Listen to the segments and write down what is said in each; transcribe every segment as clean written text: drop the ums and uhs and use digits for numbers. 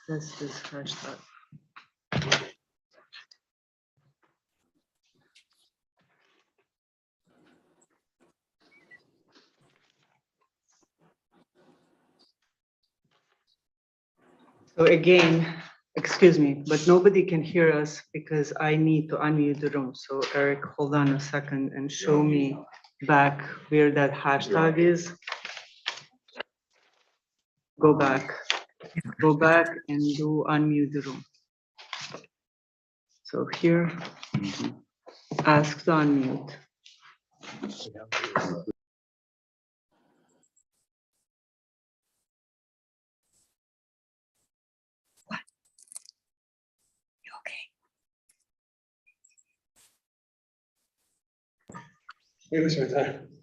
This is hashtag. So again, excuse me, but nobody can hear us because I need to unmute the room. So Eric, hold on a second and show me back where that hashtag is. Go back and do unmute the room. So here, ask to unmute.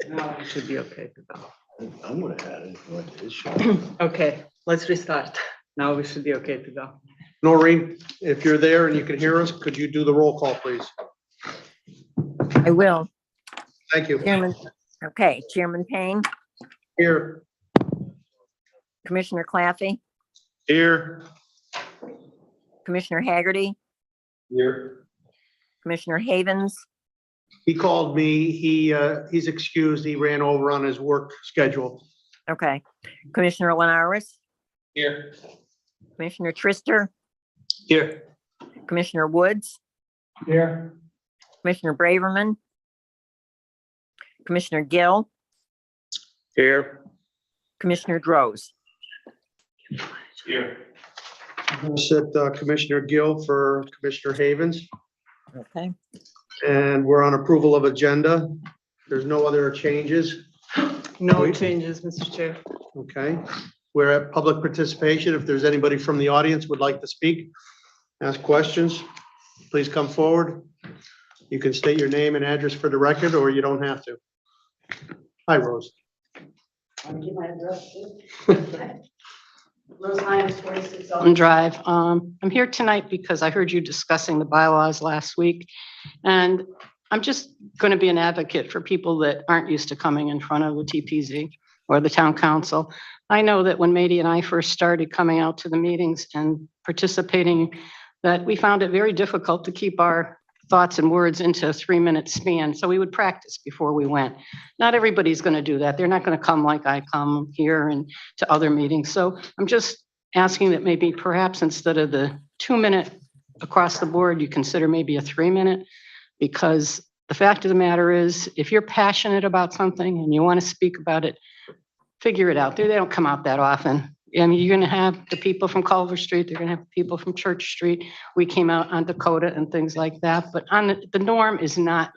Now it should be okay to go. I'm gonna add it. What is she? Okay, let's restart. Now we should be okay to go. Noreen, if you're there and you can hear us, could you do the roll call, please? I will. Thank you. Chairman, okay, Chairman Payne, Here. Commissioner Claffey, Here. Commissioner Haggerty, Here. Commissioner Havens, He called me. He's excused. He ran over on his work schedule. okay, Commissioner Linares, Here. Commissioner Trister, Here. Commissioner Woods, Here. Commissioner Braverman, Commissioner Gill, Here. Commissioner Droz. Here. Set Commissioner Gill for Commissioner Havens, Okay, and we're on approval of agenda. There's no other changes. No changes, Mr. Chair. Okay. We're at public participation. If there's anybody from the audience would like to speak, ask questions, please come forward. You can state your name and address for the record, or you don't have to. Hi, Rose. I'll give my address too. Rose Hines, 46 Elm Drive. I'm here tonight because I heard you discussing the bylaws last week. And I'm just going to be an advocate for people that aren't used to coming in front of the TPZ or the town council. I know that when Mady and I first started coming out to the meetings and participating, that we found it very difficult to keep our thoughts and words into a 3-minute span. So we would practice before we went. Not everybody's going to do that. They're not going to come like I come here and to other meetings. So I'm just asking that maybe perhaps instead of the 2-minute across the board, you consider maybe a 3-minute, because the fact of the matter is, if you're passionate about something and you want to speak about it, figure it out. They don't come out that often. I mean, you're going to have the people from Culver Street, they're going to have people from Church Street. We came out on Dakota and things like that, but on the norm is not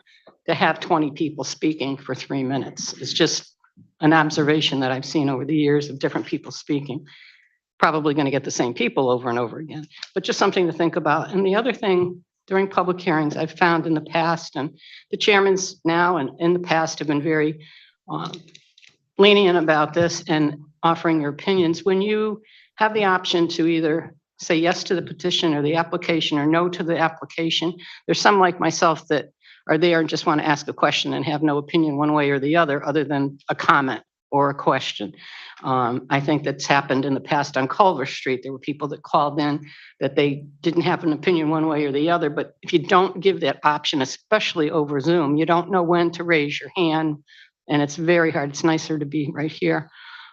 to have 20 people speaking for 3 minutes. It's just an observation that I've seen over the years of different people speaking. Probably going to get the same people over and over again, but just something to think about. And the other thing, during public hearings, I've found in the past, and the chairmans now and in the past have been very lenient about this and offering your opinions. When you have the option to either say yes to the petition or the application or no to the application, there's some like myself that are there and just want to ask a question and have no opinion one way or the other than a comment or a question. I think that's happened in the past on Culver Street. There were people that called in that they didn't have an opinion one way or the other, but if you don't give that option, especially over Zoom, you don't know when to raise your hand, and it's very hard. It's nicer to be right here.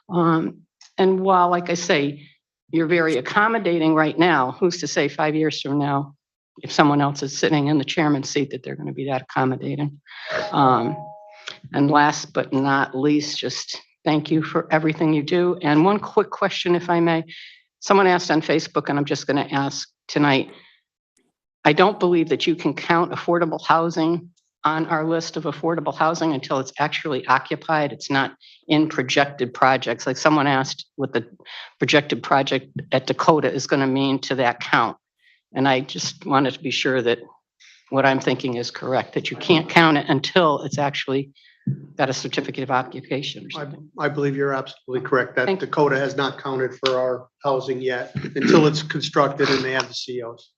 And while, like I say, you're very accommodating right now, who's to say 5 years from now, if someone else is sitting in the chairman's seat, that they're going to be that accommodating. And last but not least, just thank you for everything you do. And one quick question, if I may. Someone asked on Facebook, and I'm just going to ask tonight. I don't believe that you can count affordable housing on our list of affordable housing until it's actually occupied. It's not in projected projects. Like someone asked what the projected project at Dakota is going to mean to that count. And I just wanted to be sure that what I'm thinking is correct, that you can't count it until it's actually got a certificate of occupation or something. I believe you're absolutely correct. That Thank you. Dakota has not counted for our housing yet until it's constructed and they have the COs.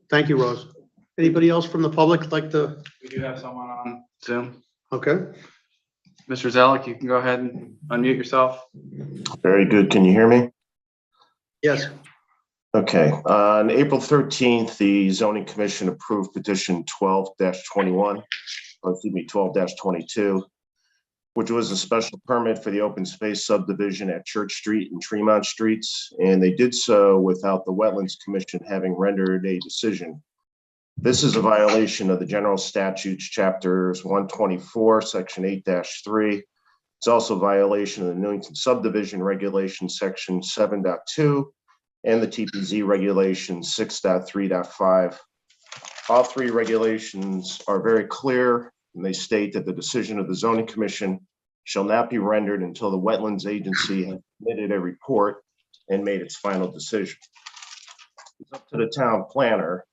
Thank you, Rose. Anybody else from the public like to? We do have someone on Zoom. Okay. Mr. Zelik, you can go ahead and unmute yourself. Very good. Can you hear me? Yes. Okay, on April 13th, the zoning commission approved petition 12-21, or excuse me, 12-22, which was a special permit for the open space subdivision at Church Street and Tremont Streets, and they did so without the Wetlands Commission having rendered a decision. This is a violation of the general statutes, chapters 124, section 8-3. It's also a violation of the Newington subdivision regulation, section 7.2, and the TPZ regulation 6.3.5. All three regulations are very clear, and they state that the decision of the zoning commission shall not be rendered until the wetlands agency has submitted a report and made its final decision. It's up to the town planner.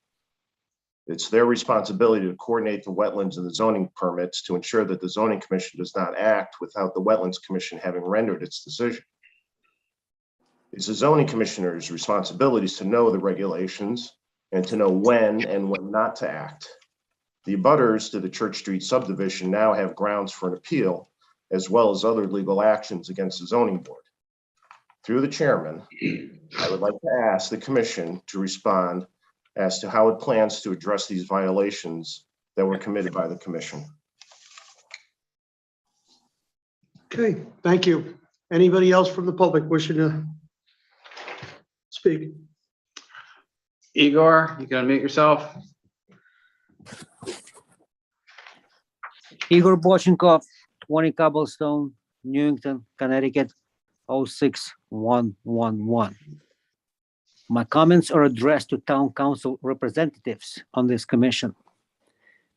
It's their responsibility to coordinate the wetlands and the zoning permits to ensure that the zoning commission does not act without the wetlands commission having rendered its decision. It's the zoning commissioner's responsibilities to know the regulations and to know when and when not to act. The abutters to the Church Street subdivision now have grounds for an appeal, as well as other legal actions against the zoning board. Through the chairman, I would like to ask the commission to respond as to how it plans to address these violations that were committed by the commission. Okay, thank you. Anybody else from the public wishing to speak? Igor, you can unmute yourself. Igor Bochenkov, 20 Cobblestone, Newington, Connecticut, 06111. My comments are addressed to town council representatives on this commission.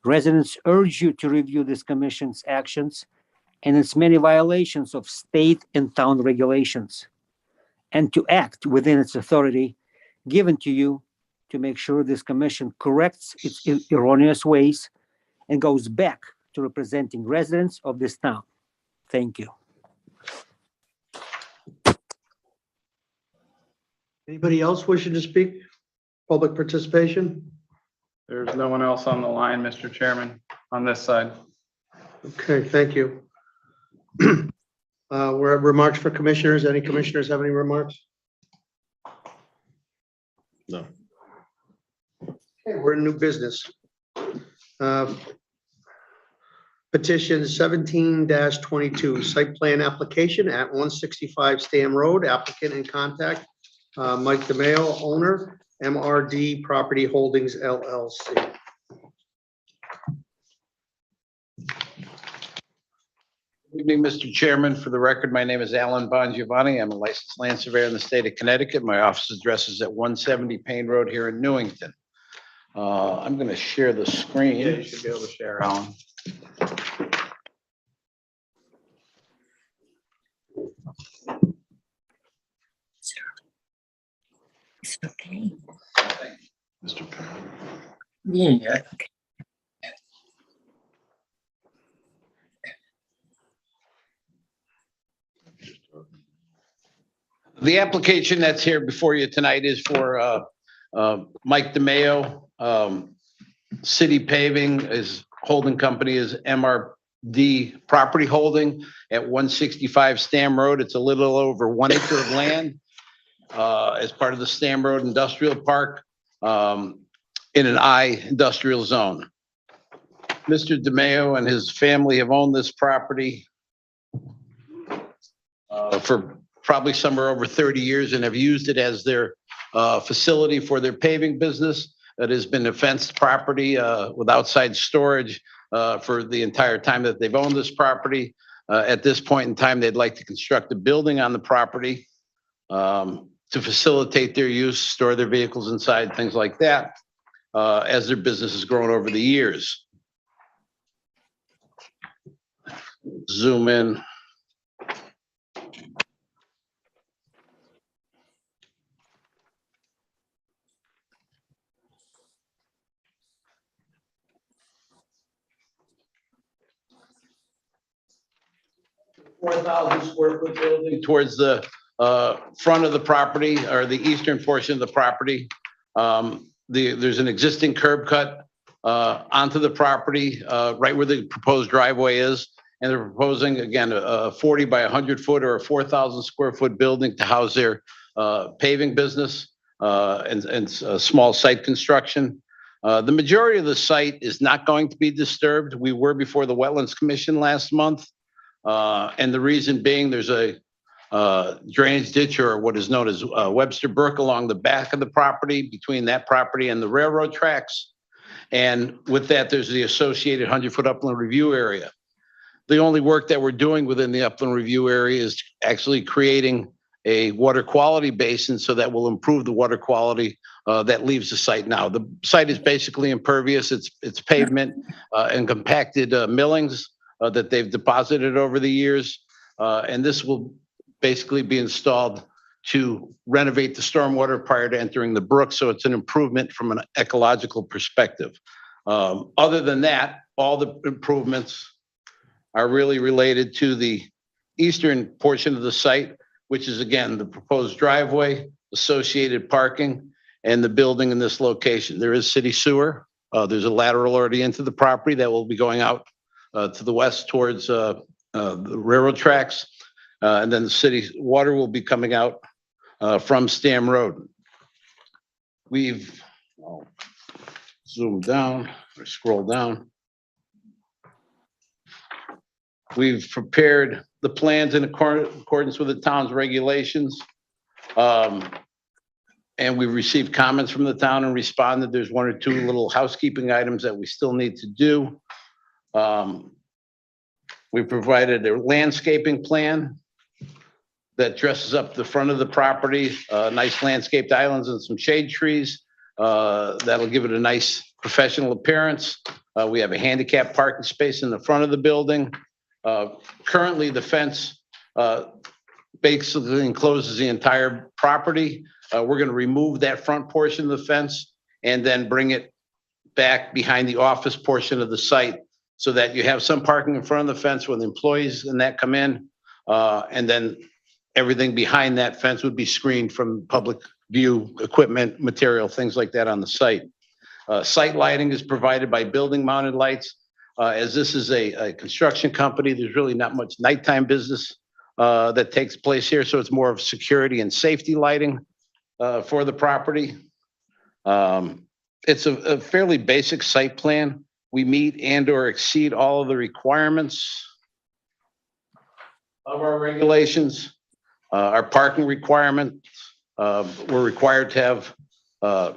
Residents urge you to review this commission's actions and its many violations of state and town regulations, and to act within its authority given to you to make sure this commission corrects its erroneous ways and goes back to representing residents of this town. Thank you. Anybody else wishing to speak? Public participation? There's no one else on the line, Mr. Chairman, on this side. Okay, thank you. We're at remarks for commissioners. Any commissioners have any remarks? No. Okay, we're in new business. Petition 17-22, site plan application at 165 Stam Road, applicant in contact, Mike DeMeo, owner, MRD Property Holdings LLC. Good evening, Mr. Chairman. For the record, my name is Alan Bongiovanni. I'm a licensed land surveyor in the state of Connecticut. My office address is at 170 Payne Road here in Newington. I'm going to share the screen. Yeah, you should be able to share, Alan. It's okay. Mr. Penn. Yeah. The application that's here before you tonight is for Mike DeMeo. City Paving, his holding company is MRD Property Holding at 165 Stam Road. It's a little over 1 acre of land as part of the Stam Road Industrial Park in an I industrial zone. Mr. DeMeo and his family have owned this property for probably somewhere over 30 years and have used it as their facility for their paving business. It has been a fenced property with outside storage for the entire time that they've owned this property. At this point in time, they'd like to construct a building on the property to facilitate their use, store their vehicles inside, things like that, as their business has grown over the years. Zoom in. 4,000 square foot building towards the front of the property or the eastern portion of the property. There's an existing curb cut onto the property right where the proposed driveway is. And they're proposing, again, a 40 by 100 foot or a 4,000 square foot building to house their paving business. and small site construction. The majority of the site is not going to be disturbed. We were before the Wetlands Commission last month. And the reason being there's a drainage ditch, or what is known as Webster Brook, along the back of the property, between that property and the railroad tracks. And with that, there's the associated 100-foot upland review area. The only work that we're doing within the upland review area is actually creating a water quality basin, so that will improve the water quality that leaves the site now. The site is basically impervious. It's pavement and compacted millings that they've deposited over the years. And this will basically be installed to renovate the stormwater prior to entering the brook. So it's an improvement from an ecological perspective. Other than that, all the improvements are really related to the eastern portion of the site, which is, again, the proposed driveway, associated parking, and the building in this location. There is city sewer. There's a lateral already into the property that will be going out to the west towards the railroad tracks. And then the city water will be coming out from Stam Road. We've zoomed down or scroll down. We've prepared the plans in accordance with the town's regulations. And we've received comments from the town and responded. There's one or two little housekeeping items that we still need to do. We provided a landscaping plan that dresses up the front of the property, nice landscaped islands and some shade trees. That'll give it a nice professional appearance. We have a handicap parking space in the front of the building. Currently, the fence basically encloses the entire property. We're going to remove that front portion of the fence and then bring it back behind the office portion of the site, so that you have some parking in front of the fence when the employees and that come in. And then everything behind that fence would be screened from public view, equipment, material, things like that on the site. Site lighting is provided by building mounted lights. As this is a construction company, there's really not much nighttime business that takes place here. So it's more of security and safety lighting for the property. It's a fairly basic site plan. We meet and or exceed all of the requirements of our regulations. Our parking requirement, we're required to have a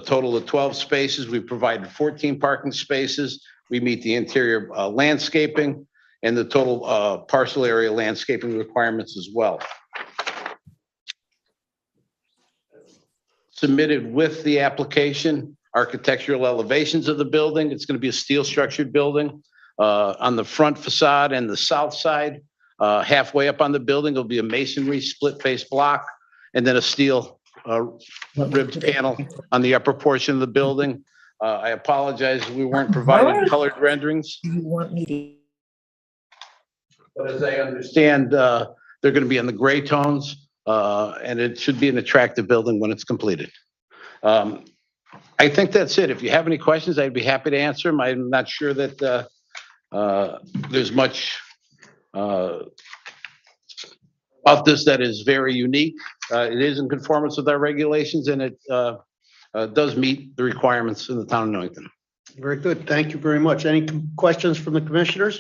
total of 12 spaces. We provided 14 parking spaces. We meet the interior landscaping and the total parcel area landscaping requirements as well. Submitted with the application, architectural elevations of the building. It's going to be a steel structured building. On the front facade and the south side, halfway up on the building, there'll be a masonry split face block, and then a steel ribbed panel on the upper portion of the building. I apologize, we weren't provided colored renderings. Do you want me to? But as I understand, they're going to be in the gray tones, and it should be an attractive building when it's completed. I think that's it. If you have any questions, I'd be happy to answer them. I'm not sure that there's much about this that is very unique. It is in conformance with our regulations, and it does meet the requirements in the town of Newington. Very good. Thank you very much. Any questions from the commissioners?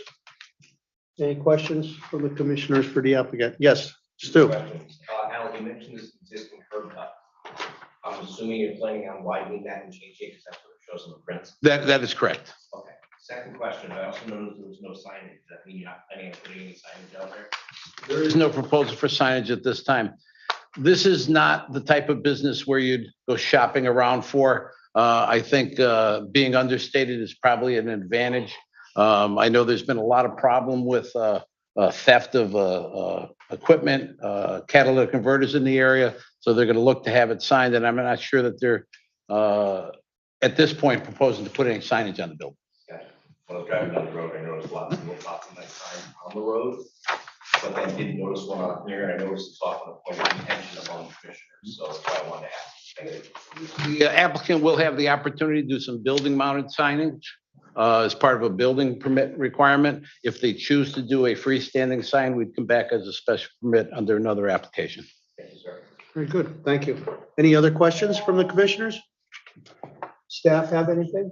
Any questions from the commissioners for the applicant? Yes, Stu. Al, you mentioned this existing curb cut. I'm assuming you're planning on widening that and changing it because that's what it shows on the prints. That is correct. Okay. Second question, I also noticed there was no signage. Does that mean you're not planning on putting any signage out there? There is no proposal for signage at this time. This is not the type of business where you'd go shopping around for. I think being understated is probably an advantage. I know there's been a lot of problem with theft of equipment, catalytic converters in the area. So they're going to look to have it signed, and I'm not sure that they're at this point proposing to put any signage on the building. Gotcha. When I was driving down the road, I noticed lots of nice signs on the road, but I didn't notice one on here, and I noticed it's often a point of contention among commissioners, so that's why I wanted to ask. Thank you. The applicant will have the opportunity to do some building mounted signage as part of a building permit requirement. If they choose to do a freestanding sign, we'd come back as a special permit under another application. Thank you, sir. Very good. Thank you. Any other questions from the commissioners? Staff have anything?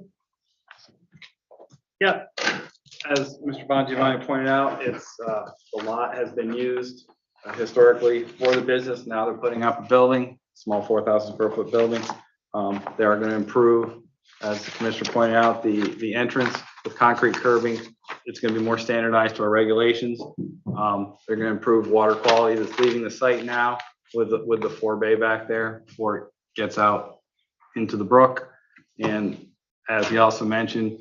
Yeah, as Mr. Bongiovanni pointed out, it's, the lot has been used historically for the business. Now they're putting up a building, small 4,000 square foot building. They are going to improve, as the commissioner pointed out, the entrance with concrete curbing. It's going to be more standardized to our regulations. They're going to improve water quality that's leaving the site now with the forebay back there before it gets out into the brook. And as he also mentioned,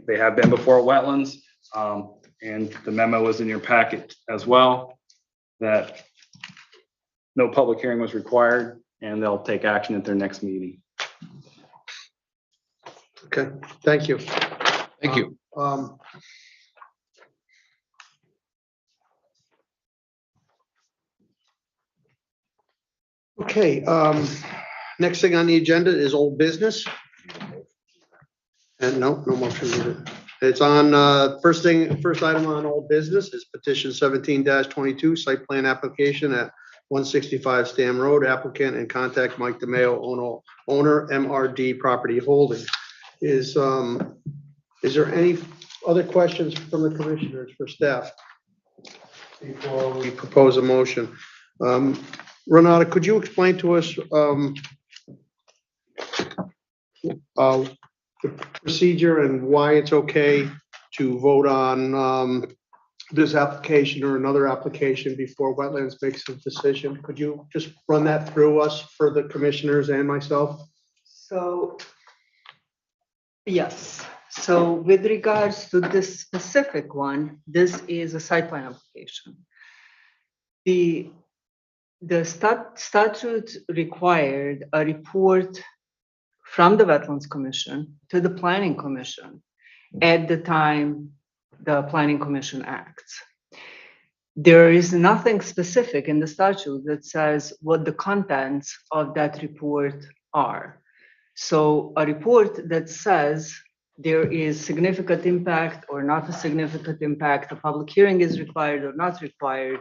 they have been before wetlands, and the memo was in your packet as well, that no public hearing was required, and they'll take action at their next meeting. Okay, thank you. Thank you. Okay, next thing on the agenda is old business. And no motion needed. It's on, first item on old business is petition 17-22, site plan application at 165 Stam Road, applicant and contact Mike DeMayo, owner MRD Property Holdings. Is there any other questions from the commissioners for staff before we propose a motion? Renata, could you explain to us the procedure and why it's okay to vote on this application or another application before wetlands makes a decision? Could you just run that through us for the commissioners and myself? So, yes. So with regards to this specific one, this is a site plan application. The statute required a report from the Wetlands Commission to the Planning Commission at the time the Planning Commission acts. There is nothing specific in the statute that says what the contents of that report are. So a report that says there is significant impact or not a significant impact, a public hearing is required or not required,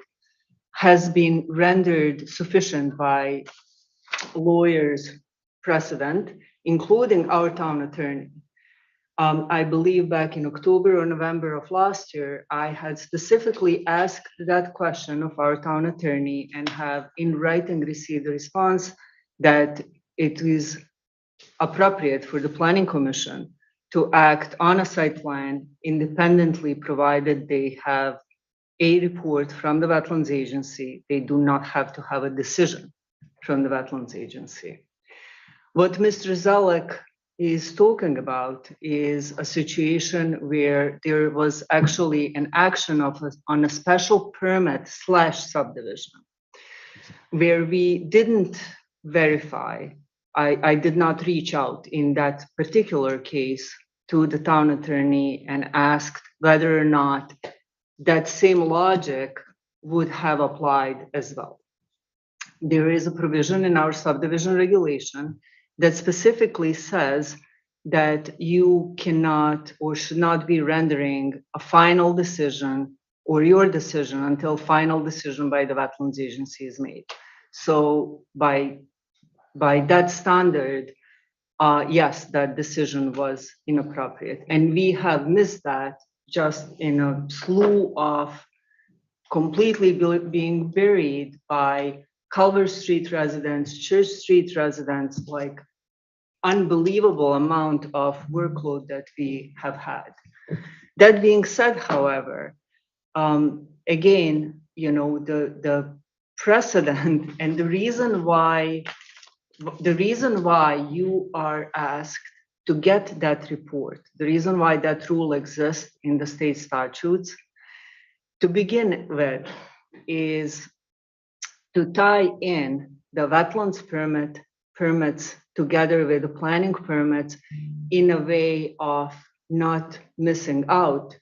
has been rendered sufficient by lawyers' precedent, including our town attorney. I believe back in October or November of last year, I had specifically asked that question of our town attorney and have in writing received a response that it is appropriate for the Planning Commission to act on a site plan independently, provided they have a report from the Wetlands Agency. They do not have to have a decision from the Wetlands Agency. What Mr. Zelek is talking about is a situation where there was actually an action on a special permit / subdivision, where we didn't verify. I did not reach out in that particular case to the town attorney and asked whether or not that same logic would have applied as well. There is a provision in our subdivision regulation that specifically says that you cannot or should not be rendering a final decision or your decision until final decision by the Wetlands Agency is made. So by that standard, yes, that decision was inappropriate. And we have missed that just in a slew of completely being buried by Culver Street residents, Church Street residents, like unbelievable amount of workload that we have had. That being said, however, again, the precedent and the reason why you are asked to get that report, the reason why that rule exists in the state statutes, to begin with, is to tie in the wetlands permits together with the planning permits in a way of not missing out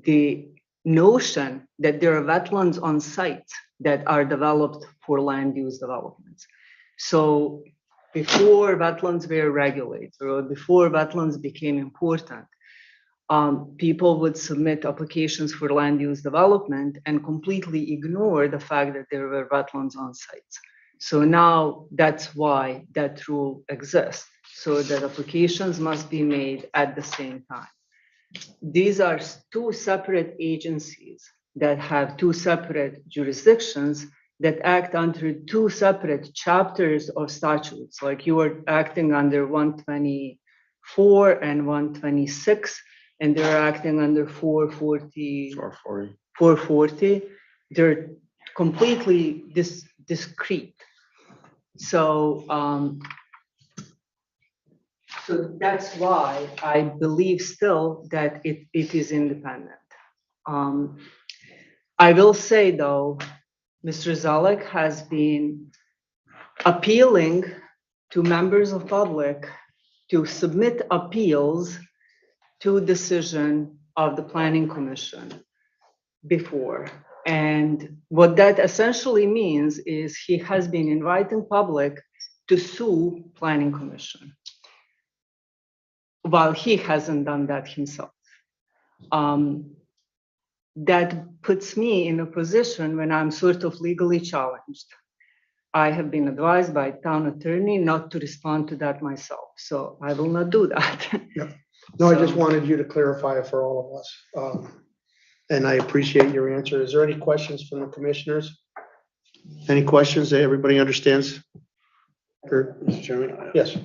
the notion that there are wetlands on sites that are developed for land use developments. So before wetlands were regulated or before wetlands became important, people would submit applications for land use development and completely ignore the fact that there were wetlands on sites. So now that's why that rule exists, so that applications must be made at the same time. These are two separate agencies that have two separate jurisdictions that act under two separate chapters of statutes. Like you are acting under 124 and 126, and they're acting under 440. 440. They're completely discrete. So, so that's why I believe still that it is independent. I will say though, Mr. Zalek has been appealing to members of public to submit appeals to decision of the Planning Commission before. And what that essentially means is he has been inviting public to sue Planning Commission, while he hasn't done that himself. That puts me in a position when I'm sort of legally challenged. I have been advised by town attorney not to respond to that myself, so I will not do that. Yep. No, I just So- wanted you to clarify it for all of us. And I appreciate your answer. Is there any questions from the commissioners? Any questions that everybody understands? Kurt? Mr. Chairman? Yes.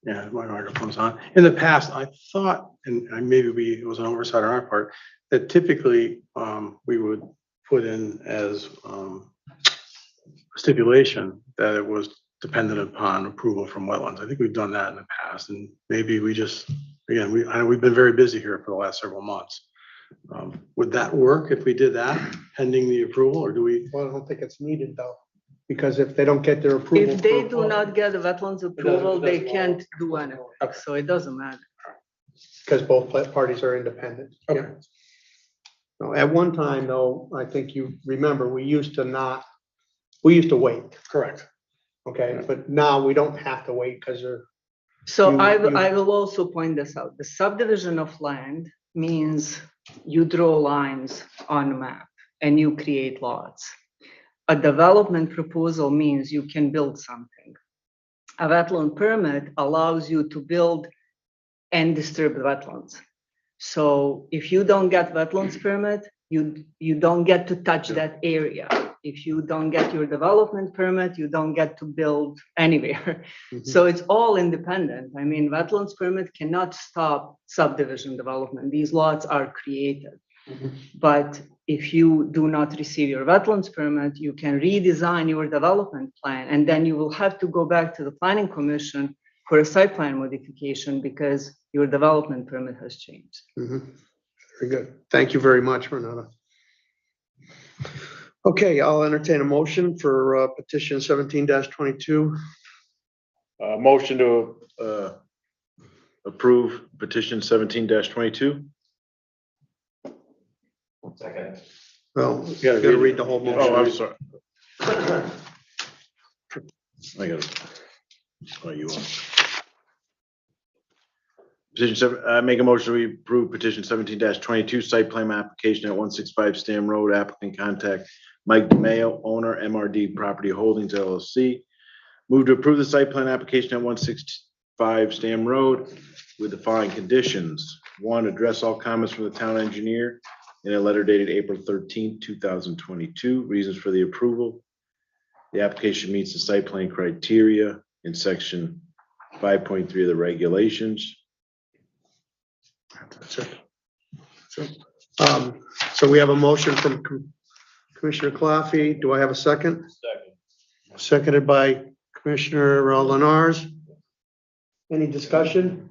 Yeah, my microphone's on. In the past, I thought, and maybe it was an oversight on our part, that typically we would put in as stipulation that it was dependent upon approval from wetlands. I think we've done that in the past, and maybe we just, again, I know we've been very busy here for the last several months. Would that work if we did that pending the approval, or do we? Well, I don't think it's needed though, because if they don't get their approval. If they do not get a wetlands approval, they can't do anything, so it doesn't matter. Because both parties are independent. Okay. No, at one time though, I think you remember, we used to wait, Correct. okay? But now we don't have to wait because they're, So You- I will also point this out. The subdivision of land means you draw lines on a map and you create lots. A development proposal means you can build something. A wetland permit allows you to build and disturb wetlands. So if you don't get wetlands permit, you don't get to touch that area. If you don't get your development permit, you don't get to build anywhere. So it's all independent. I mean, wetlands permit cannot stop subdivision development. These lots are created. But if you do not receive your wetlands permit, you can redesign your development plan, and then you will have to go back to the planning commission for a site plan modification because your development permit has changed. very good. Thank you very much, Renata. Okay, I'll entertain a motion for petition 17-22. Motion to approve petition 17-22. Second. Well, you gotta read the whole motion. Oh, I'm sorry. I got it. Oh, you are. I make a motion to approve petition 17-22 site plan application at 165 Stam Road. Applicant contact Mike DeMayo, owner MRD Property Holdings LLC. Move to approve the site plan application at 165 Stam Road with the following conditions. One, address all comments from the town engineer in a letter dated April 13th, 2022. Reasons for the approval. The application meets the site plan criteria in section 5.3 of the regulations. That's it. So we have a motion from Commissioner Claffey. Do I have a second? Second. Seconded by Commissioner Lenars. Any discussion?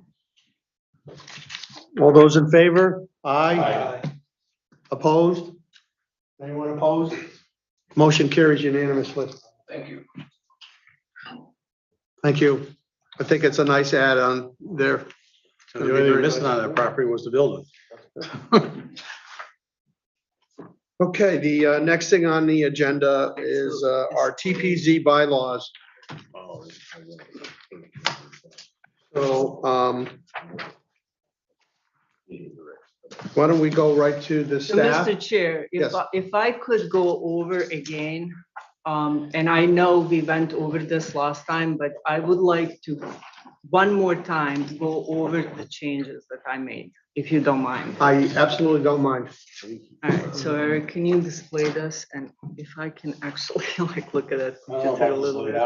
All those in favor? Aye. Opposed? Anyone opposed? Motion carries unanimously. Thank you. Thank you. I think it's a nice add-on there. The only thing missing on that property was the building. Okay, the next thing on the agenda is our TPZ bylaws. So why don't we go right to the So, staff? Mr. Chair, Yes. if I could go over again And I know we went over this last time, but I would like to, one more time, go over the changes that I made, if you don't mind. I absolutely don't mind. All right, so Eric, can you display this? And if I can actually like look at that computer a little bit.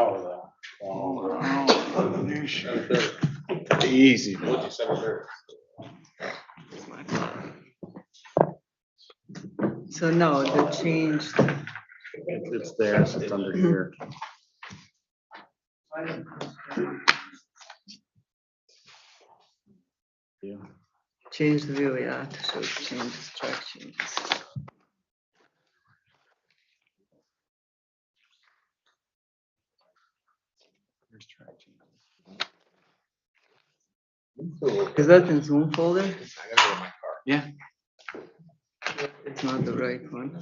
Easy. So no, the change, It's there, it's under here. Yeah. change the view, yeah, to show changes, track changes. Is that in Zoom folder? Yeah. It's not the right one.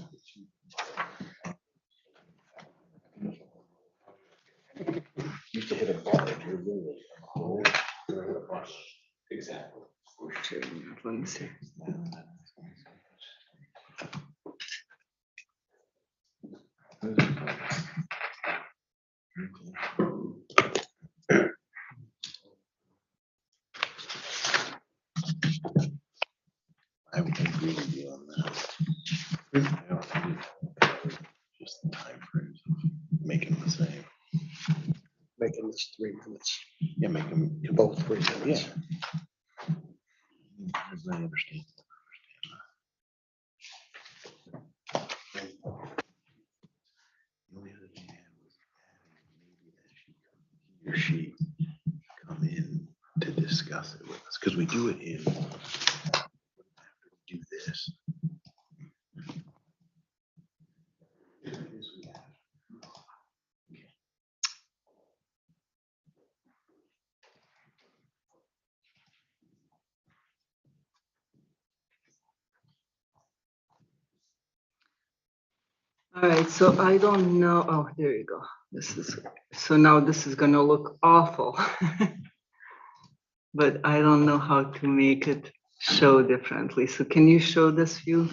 Used to hit a bar if you're really. Exactly. Let me see. I would agree with you on that. I don't think it's just the time frames of making the same. Making this 3 minutes, Yeah, make them both 3 minutes. Everybody understands. The only other thing I had was maybe that he or she come in to discuss it with us, because we do it in. Do this. All right, so I don't know, oh, there you go. This is, so now this is gonna look awful. But I don't know how to make it show differently. So can you show this view?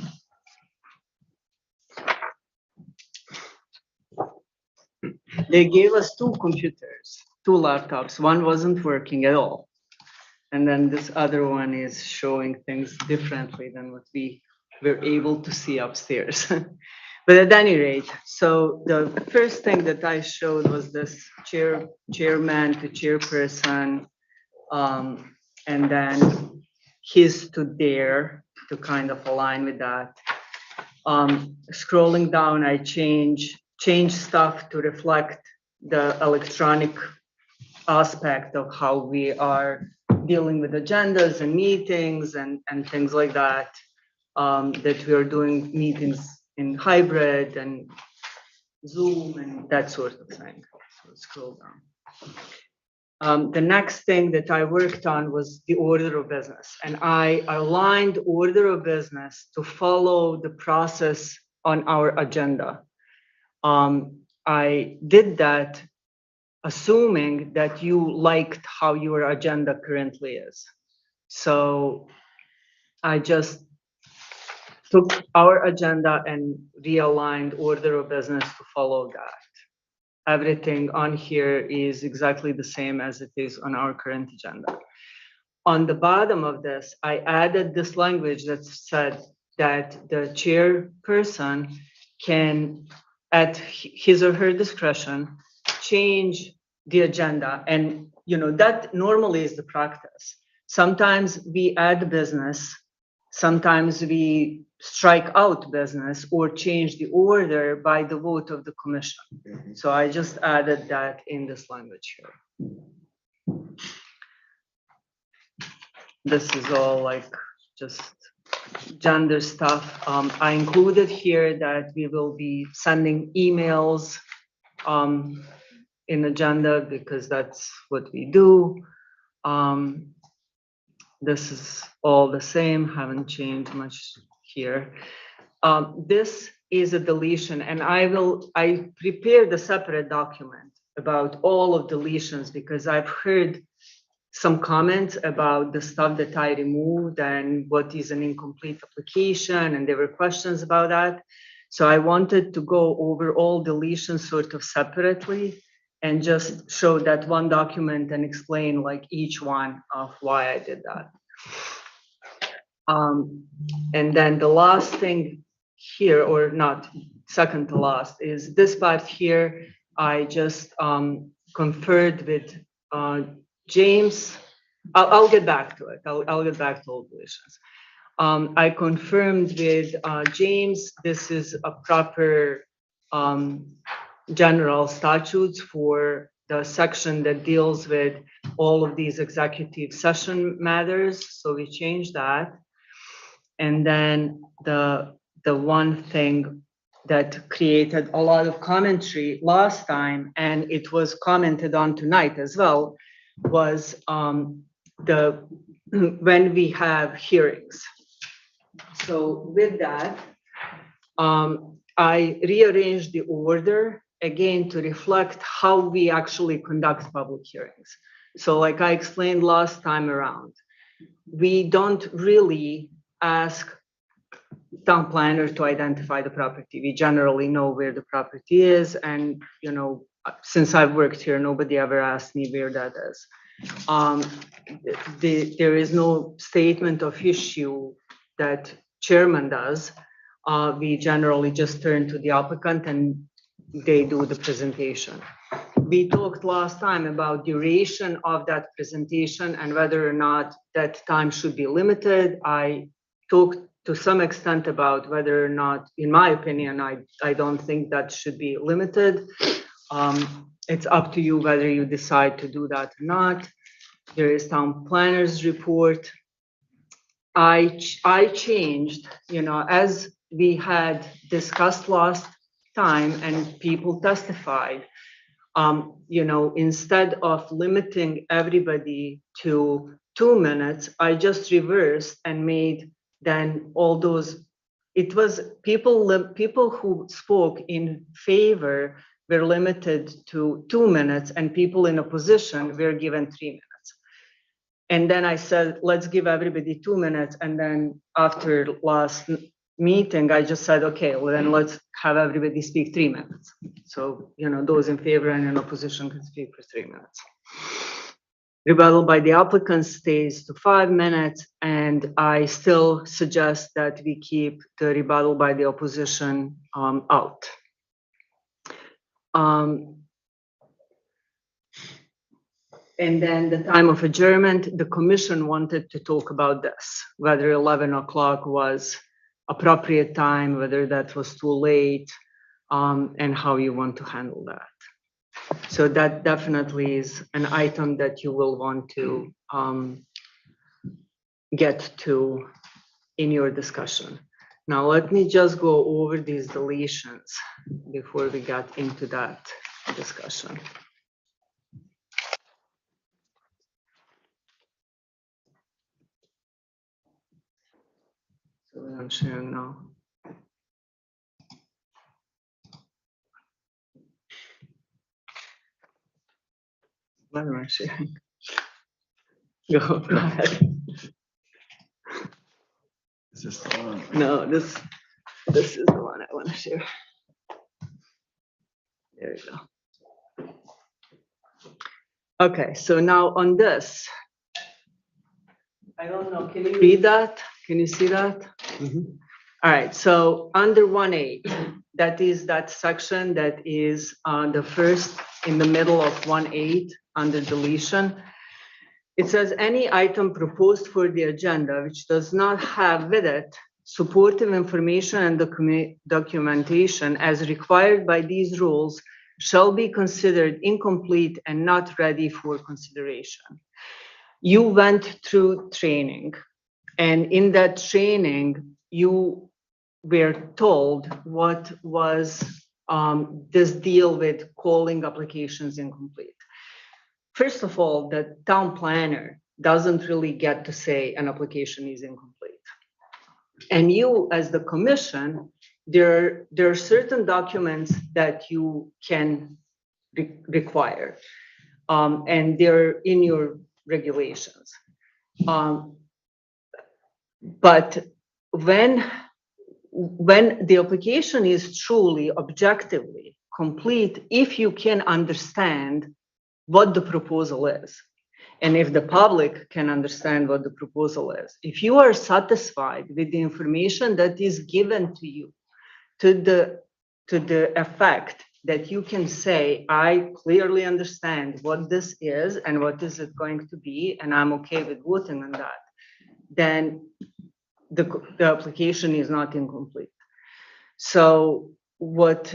They gave us 2 computers, 2 laptops. One wasn't working at all. And then this other one is showing things differently than what we were able to see upstairs. But at any rate, so the first thing that I showed was this chairman to chairperson, and then his to there to kind of align with that. Scrolling down, I change stuff to reflect the electronic aspect of how we are dealing with agendas and meetings and things like that, that we are doing meetings in hybrid and Zoom and that sort of thing. So scroll down. The next thing that I worked on was the order of business, and I aligned order of business to follow the process on our agenda. I did that assuming that you liked how your agenda currently is. So I just took our agenda and realigned order of business to follow that. Everything on here is exactly the same as it is on our current agenda. On the bottom of this, I added this language that said that the chairperson can, at his or her discretion, change the agenda. And that normally is the practice. Sometimes we add business, sometimes we strike out business or change the order by the vote of the commission. So I just added that in this language here. This is all like just gender stuff. I included here that we will be sending emails in agenda because that's what we do. This is all the same, haven't changed much here. This is a deletion, and I prepared a separate document about all of deletions because I've heard some comments about the stuff that I removed and what is an incomplete application, and there were questions about that. So I wanted to go over all deletions sort of separately and just show that one document and explain like each one of why I did that. And then the last thing here, or not second to last, is this part here. I just conferred with James. I'll get back to it. I'll get back to all deletions. I confirmed with James, this is a proper general statutes for the section that deals with all of these executive session matters. So we changed that. And then the one thing that created a lot of commentary last time, and it was commented on tonight as well, was when we have hearings. So with that, I rearranged the order again to reflect how we actually conduct public hearings. So like I explained last time around, we don't really ask town planner to identify the property. We generally know where the property is, and since I've worked here, nobody ever asked me where that is. There is no statement of issue that chairman does. We generally just turn to the applicant and they do the presentation. We talked last time about duration of that presentation and whether or not that time should be limited. I talked to some extent about whether or not, in my opinion, I don't think that should be limited. It's up to you whether you decide to do that or not. There is town planner's report. I changed, as we had discussed last time and people testified, instead of limiting everybody to 2 minutes, I just reversed and made then all those, it was people who spoke in favor were limited to 2 minutes and people in opposition were given 3 minutes. And then I said, let's give everybody 2 minutes. And then after last meeting, I just said, okay, well then let's have everybody speak 3 minutes. So, those in favor and in opposition can speak for 3 minutes. Rebuttal by the applicant stays to 5 minutes. And I still suggest that we keep the rebuttal by the opposition out. And then the time of adjournment, the commission wanted to talk about this, whether 11 o'clock was appropriate time, whether that was too late, and how you want to handle that. So that definitely is an item that you will want to get to in your discussion. Now, let me just go over these deletions before we get into that discussion. So I'm sharing now. What am I sharing? Go ahead. Is this the one? No, this is the one I want to share. There you go. Okay, so now on this, I don't know, can you read that? Can you see that? Mm-hmm. All right, so under 1A, that is that section that is the first in the middle of 1.8 under deletion. It says any item proposed for the agenda which does not have with it supportive information and documentation as required by these rules shall be considered incomplete and not ready for consideration. You went through training, and in that training, you were told what was this deal with calling applications incomplete. First of all, the town planner doesn't really get to say an application is incomplete. And you, as the commission, there are certain documents that you can require, and they're in your regulations. But when when the application is truly objectively complete, if you can understand what the proposal is, and if the public can understand what the proposal is, if you are satisfied with the information that is given to you, to the effect that you can say, I clearly understand what this is and what is it going to be, and I'm okay with voting on that, then the application is not incomplete. So what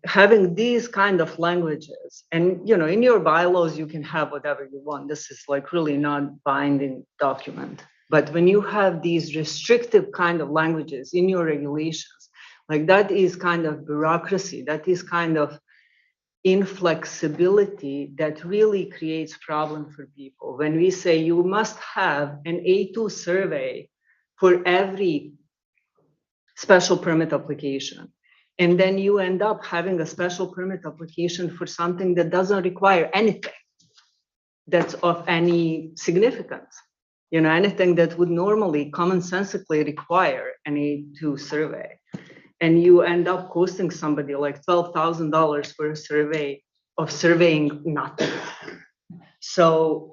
having these kind of languages, and in your bylaws you can have whatever you want. This is like really not binding document. But when you have these restrictive kind of languages in your regulations, like that is kind of bureaucracy, that is kind of inflexibility that really creates problem for people. When we say you must have an A2 survey for every special permit application, and then you end up having a special permit application for something that doesn't require anything that's of any significance, anything that would normally commonsensically require an A2 survey. And you end up costing somebody like $12,000 for a survey of surveying nothing. So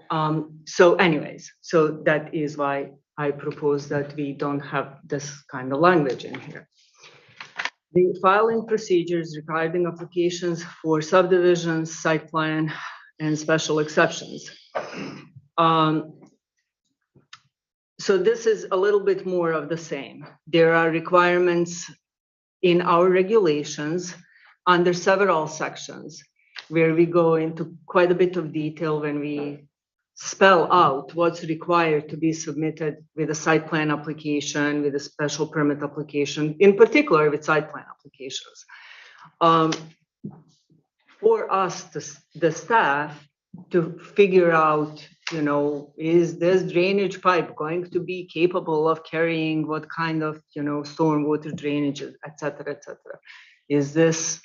anyways, so that is why I propose that we don't have this kind of language in here. The filing procedures regarding applications for subdivisions, site plan, and special exceptions. So this is a little bit more of the same. There are requirements in our regulations under several sections where we go into quite a bit of detail when we spell out what's required to be submitted with a site plan application, with a special permit application, in particular with site plan applications. For us, the staff, to figure out, is this drainage pipe going to be capable of carrying what kind of, stormwater drainage, et cetera, Is this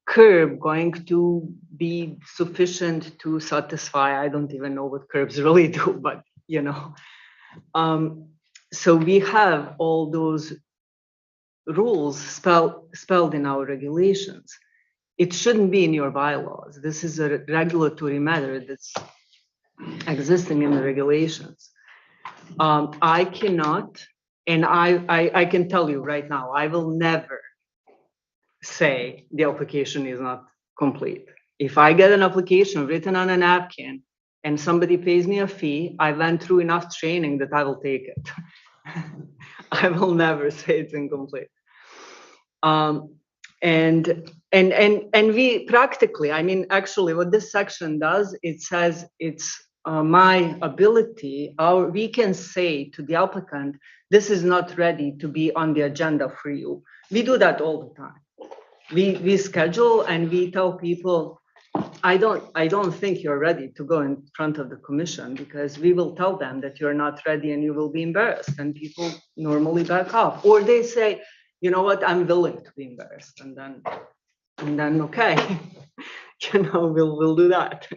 curb going to be sufficient to satisfy? I don't even know what curbs really do, but, so we have all those rules spelled in our regulations. It shouldn't be in your bylaws. This is a regulatory matter that's existing in the regulations. I cannot, and I can tell you right now, I will never say the application is not complete. If I get an application written on a napkin and somebody pays me a fee, I went through enough training that I will take it. I will never say it's incomplete. And we practically, actually what this section does, it says it's my ability, we can say to the applicant, this is not ready to be on the agenda for you. We do that all the time. We schedule and we tell people, I don't think you're ready to go in front of the commission, because we will tell them that you're not ready and you will be embarrassed, and people normally back off. Or they say, you know what, I'm willing to be embarrassed, and then okay, we'll do that.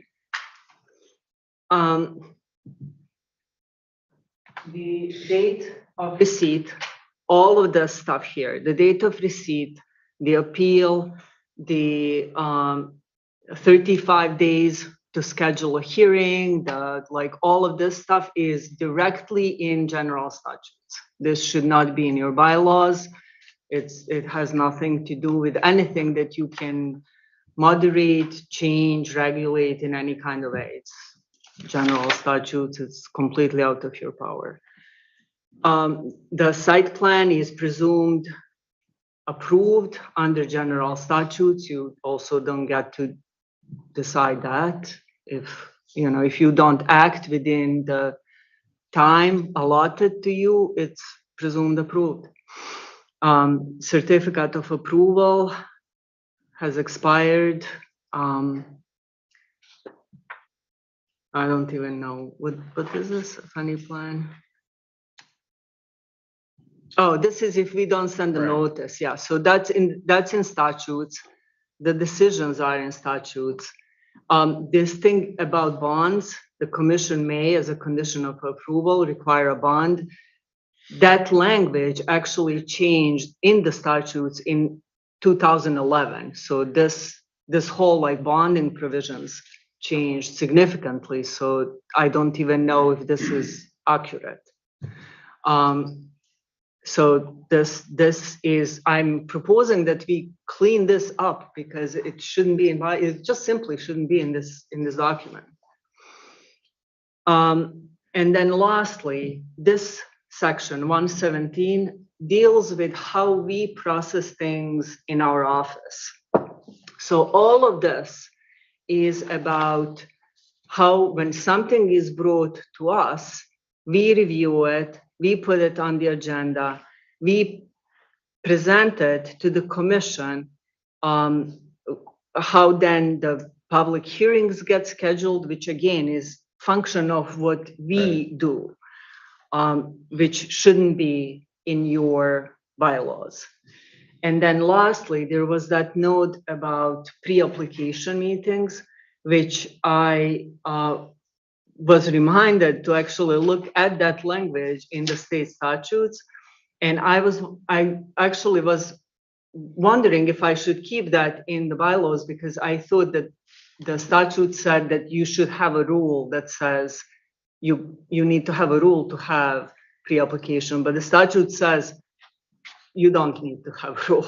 The date of receipt, all of the stuff here, the date of receipt, the appeal, the 35 days to schedule a hearing, all of this stuff is directly in general statutes. This should not be in your bylaws. It has nothing to do with anything that you can moderate, change, regulate in any kind of way. It's general statutes. It's completely out of your power. The site plan is presumed approved under general statutes. You also don't get to decide that. If you don't act within the time allotted to you, it's presumed approved. Certificate of approval has expired. I don't even know what is this, a funny plan? Oh, this is if we don't send a notice. Yeah, so that's in statutes. The decisions are in statutes. This thing about bonds, the commission may, as a condition of approval, require a bond. that language actually changed in the statutes in 2011. So this whole like bonding provisions changed significantly. So I don't even know if this is accurate. So this is, I'm proposing that we clean this up because it shouldn't be in, it just simply shouldn't be in this document. And then lastly, this section 117 deals with how we process things in our office. So all of this is about how when something is brought to us, we review it, we put it on the agenda, we present it to the commission, how then the public hearings get scheduled, which again is function of what we do, which shouldn't be in your bylaws. And then lastly, there was that note about pre-application meetings, which I was reminded to actually look at that language in the state statutes. And I actually was wondering if I should keep that in the bylaws, because I thought that the statute said that you should have a rule that says you need to have a rule to have pre-application, but the statute says you don't need to have a rule.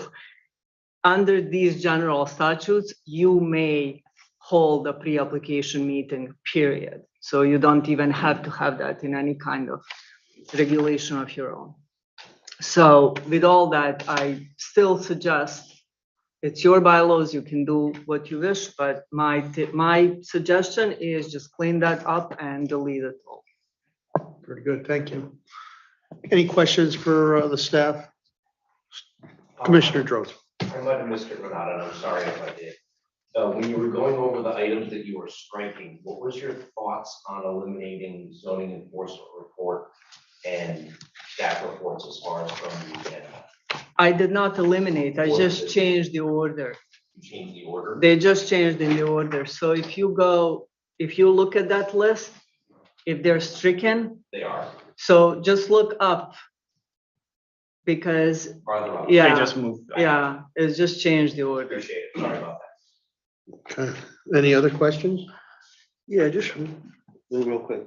Under these general statutes, you may hold a pre-application meeting, period. So you don't even have to have that in any kind of regulation of your own. So with all that, I still suggest it's your bylaws, you can do what you wish, but my suggestion is just clean that up and delete it all. Very good, thank you. Any questions for the staff? Commissioner Droz. I might have missed it, Renata, and I'm sorry if I did. When you were going over the items that you were striking, what was your thoughts on eliminating zoning enforcement report and staff reports as far as from the agenda? I did not eliminate, I just changed the order. You changed the order? They just changed in the order. So if you look at that list, if they're stricken, They are. so just look up. Because, Farther up. yeah, They just moved back. yeah, it's just changed the order. Appreciate it. Sorry about that. Okay, any other questions? Yeah, just real quick.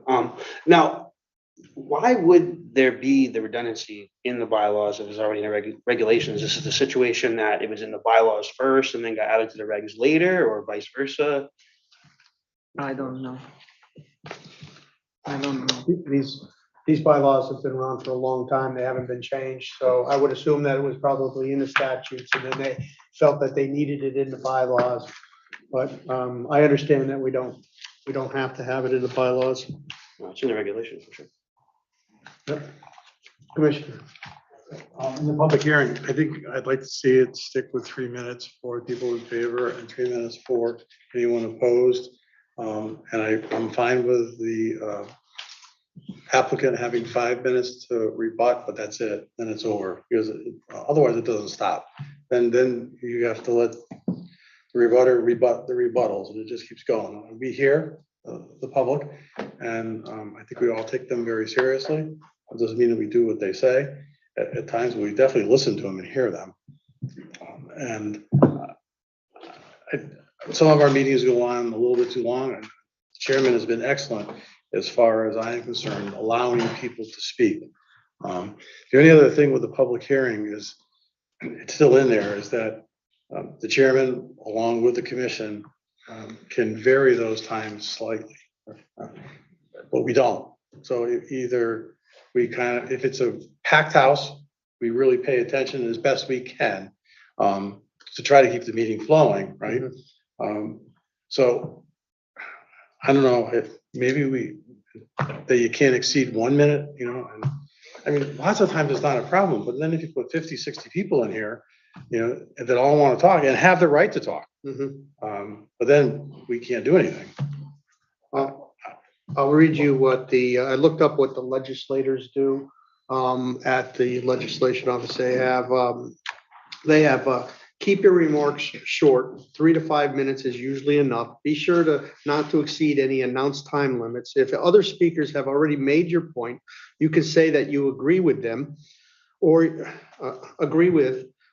Now, why would there be the redundancy in the bylaws if it's already in the regulations? This is the situation that it was in the bylaws first and then got added to the regs later, or vice versa? I don't know. I don't know. These bylaws have been around for a long time. They haven't been changed. So I would assume that it was probably in the statutes and then they felt that they needed it in the bylaws. But I understand that we don't have to have it in the bylaws. No, it's in the regulations for sure. Yep. Commissioner. In the public hearing, I think I'd like to see it stick with 3 minutes for people in favor and 3 minutes for anyone opposed. And I'm fine with the applicant having 5 minutes to rebut, but that's it, then it's over, because otherwise it doesn't stop. And then you have to let the rebutter rebut the rebuttals, and it just keeps going. We hear the public, and I think we all take them very seriously. It doesn't mean that we do what they say. At times, we definitely listen to them and hear them. Some of our meetings go on a little bit too long, and the chairman has been excellent as far as I am concerned, allowing people to speak. The only other thing with the public hearing is, it's still in there, is that the chairman, along with the commission, can vary those times slightly, but we don't. So either if it's a packed house, we really pay attention as best we can to try to keep the meeting flowing, right? So I don't know if maybe that you can't exceed 1 minute, and I mean, lots of times it's not a problem, but then if you put 50, 60 people in here, that all want to talk and have the right to talk, but then we can't do anything. I'll read you what I looked up what the legislators do at the legislation office. They have keep your remarks short. 3 to 5 minutes is usually enough. Be sure to not to exceed any announced time limits. If other speakers have already made your point, you can say that you agree with them or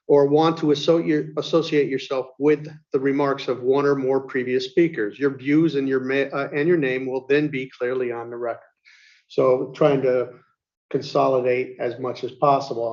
or want to associate yourself with the remarks of one or more previous speakers. Your views and your name will then be clearly on the record. So trying to consolidate as much as possible.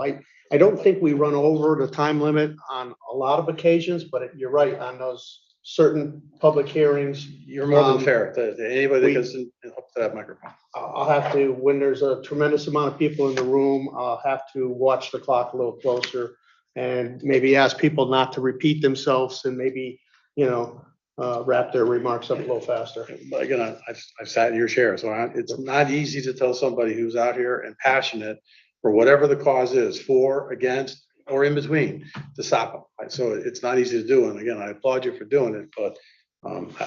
I don't think we run over the time limit on a lot of occasions, but you're right, on those certain public hearings. You're more than fair to anybody that gets up to that microphone. I'll have to, when there's a tremendous amount of people in the room, I'll have to watch the clock a little closer and maybe ask people not to repeat themselves and maybe, wrap their remarks up a little faster. But again, I've sat in your chair, so it's not easy to tell somebody who's out here and passionate for whatever the cause is, for, against, or in between, to stop them. So it's not easy to do. And again, I applaud you for doing it, but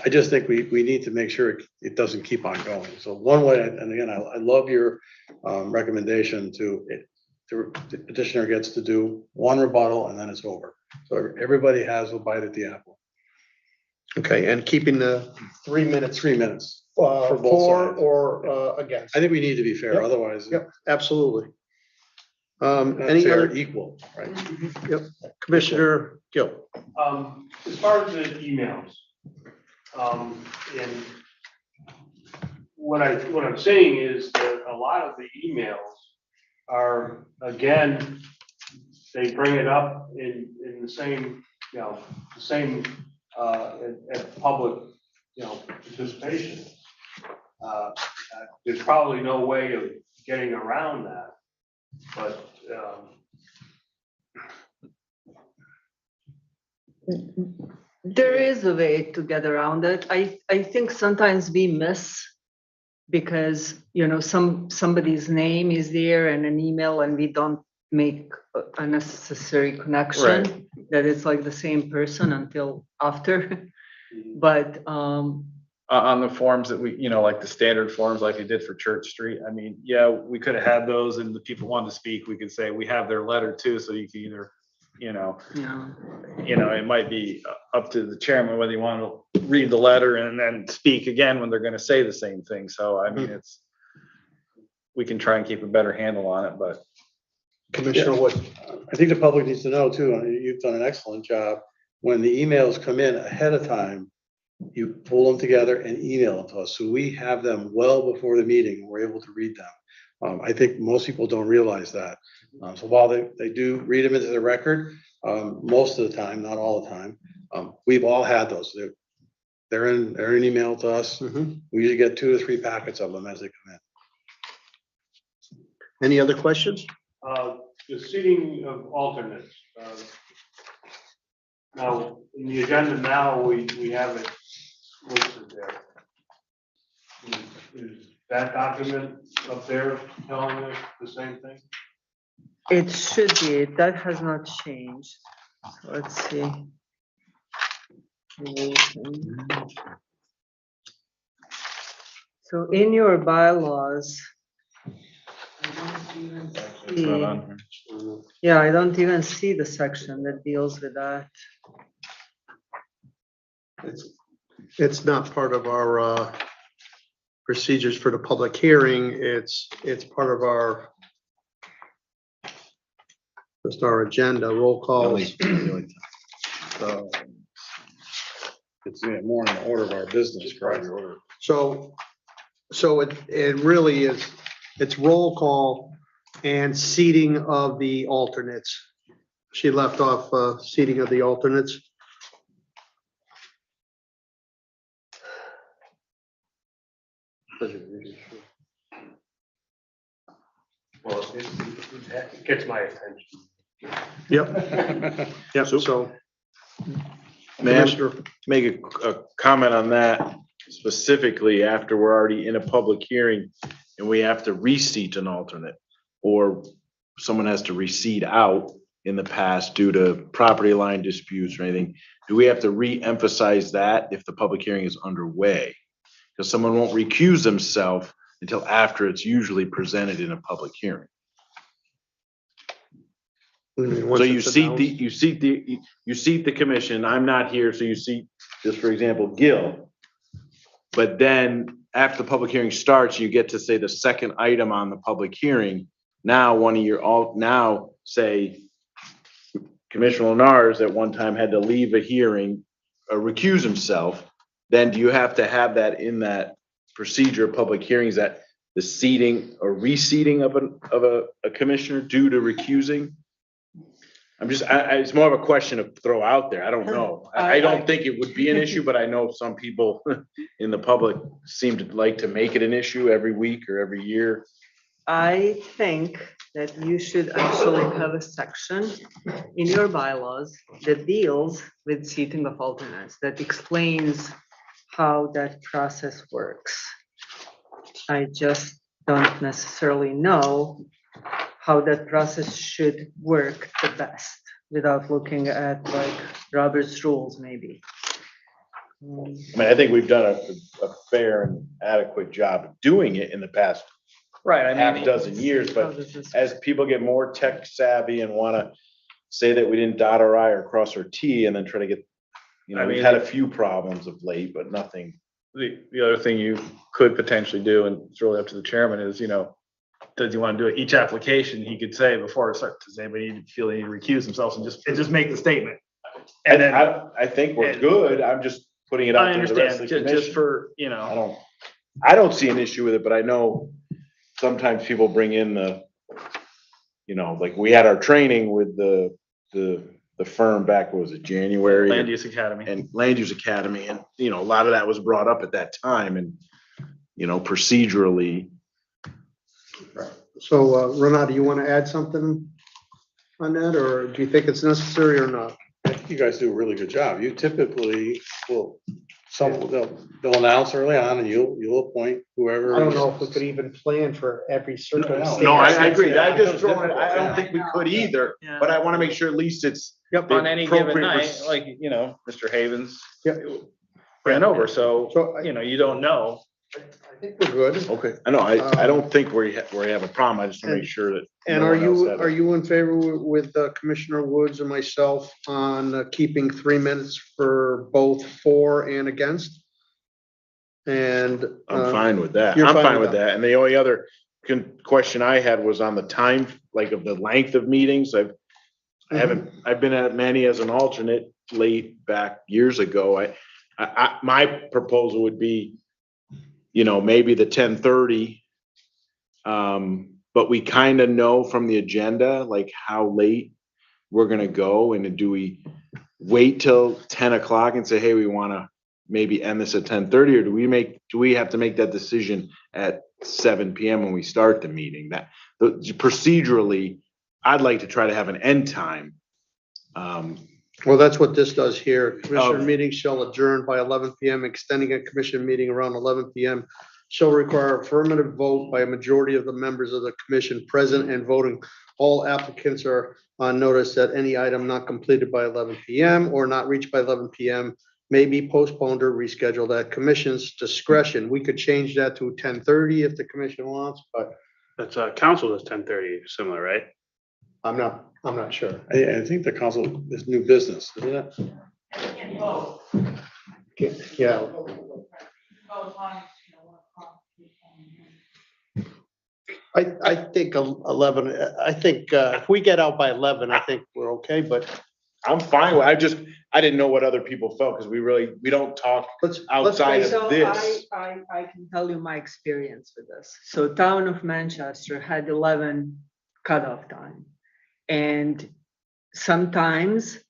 I just think we need to make sure it doesn't keep on going. So one way, and again, I love your recommendation the petitioner gets to do one rebuttal and then it's over. So everybody has a bite at the apple. Okay, and keeping the 3 minutes. 3 minutes. For both sides. or against. I think we need to be fair, Yep. otherwise. Yep, absolutely. Not Any fair, other, equal, right? yep, Commissioner Gill. As far as the emails, and what I'm saying is that a lot of the emails are, again, they bring it up in the same, at public, participation. There's probably no way of getting around that, but, There is a way to get around it. I think sometimes we miss because, somebody's name is there in an email and we don't make a necessary connection that it's like the same person until after. But, On the forms that we, like the standard forms like we did for Church Street, I mean, yeah, we could have had those and the people wanted to speak, we could say, we have their letter too, so you can either, it might be up to the chairman whether you want to read the letter and then speak again when they're gonna say the same thing. So I mean, we can try and keep a better handle on it, but. Commissioner Wood. I think the public needs to know too, and you've done an excellent job. When the emails come in ahead of time, you pull them together and email them to us. So we have them well before the meeting and we're able to read them. I think most people don't realize that. So while they do read them into the record, most of the time, not all the time, we've all had those. They're in email to us. We usually get 2 or 3 packets of them as they come in. Any other questions? the seating of alternates. Now, in the agenda now, we have it listed there. Is that document up there telling us the same thing? It should be, that has not changed. So let's see. So in your bylaws, I don't even It's not on see, here. yeah, I don't even see the section that deals with that. It's not part of our procedures for the public hearing. It's part of our just our agenda, roll calls. It's more in the order of our business, correct? So it really is, it's roll call and seating of the alternates. She left off seating of the alternates. Well, it gets my attention. Yep. Yep, so. May I Commissioner, make a comment on that specifically after we're already in a public hearing and we have to reseat an alternate, or someone has to reseat out in the past due to property line disputes or anything? Do we have to re-emphasize that if the public hearing is underway? Because someone won't recuse themselves until after it's usually presented in a public hearing. Once So you it's seat announced. you seat the commission, I'm not here, so you seat, just for example, Gil. But then after the public hearing starts, you get to say the second item on the public hearing. Now, now say Commissioner Lenars at one time had to leave a hearing, recuse himself. Then do you have to have that in that procedure of public hearings, that the seating or reseating of a commissioner due to recusing? I'm just, it's more of a question to throw out there. I don't know. I don't think it would be an issue, but I know some people in the public seem to like to make it an issue every week or every year. I think that you should actually have a section in your bylaws that deals with seating of alternates, that explains how that process works. I just don't necessarily know how that process should work the best without looking at like Robert's rules maybe. I mean, I think we've done a fair and adequate job of doing it in the past Right, I half mean, dozen years, How but does this as people get more tech savvy and wanna say that we didn't dot our I or cross our T and then try to get, I we've mean, had a few problems of late, but nothing. the other thing you could potentially do, and it's really up to the chairman, is, does he want to do it each application? He could say before it starts, does anybody feel they need to recuse themselves, and just make the statement. And then, I think we're good. I'm just putting it out I to the rest understand, of the just commission. for, I don't see an issue with it, but I know sometimes people bring in like we had our training with the firm back, what was it, January? Land Use Academy. And Land Use Academy, and, a lot of that was brought up at that time, and, procedurally. So, Renata, do you want to add something on that, or do you think it's necessary or not? I think you guys do a really good job. You typically will, they'll announce early on and you'll appoint whoever. I don't know if we could even plan for every circumstance. No, I agree. I just throwing it, I don't think we could either, Yeah. but I want to make sure at least it's. Yep. On any given appropriate night, res- like, Mr. Havens Yep. ran over, so, So you don't know. I think we're good. Okay, I know, I don't think we have a problem. I just want to make sure that. And no are one else you, had it. are you in favor with Commissioner Woods and myself on keeping 3 minutes for both for and against? And. I'm fine with that. you're I'm fine fine with with that. And the only other question I had was on the time, like of the length of meetings. I've been at many as an alternate late back years ago. My proposal would be, maybe the 10:30. But we kind of know from the agenda, like how late we're gonna go, and do we wait till 10 o'clock and say, hey, we wanna maybe end this at 10:30, or do we have to make that decision at 7 PM when we start the meeting? Procedurally, I'd like to try to have an end time. Well, that's what this does here. Commissioner Oh. meetings shall adjourn by 11 PM, extending a commission meeting around 11 PM. Shall require affirmative vote by a majority of the members of the commission present and voting. All applicants are on notice that any item not completed by 11 PM or not reached by 11 PM may be postponed or rescheduled at commission's discretion. We could change that to 10:30 if the commission wants, but That's council is 10:30, similar, right? I'm not sure. I think the council is new business, isn't it? Yeah. I think 11, I think if we get out by 11, I think we're okay, but I'm fine with, I didn't know what other people felt, because we don't talk let's. outside let's- of this. I can tell you my experience with this. So town of Manchester had 11 cutoff time. And sometimes,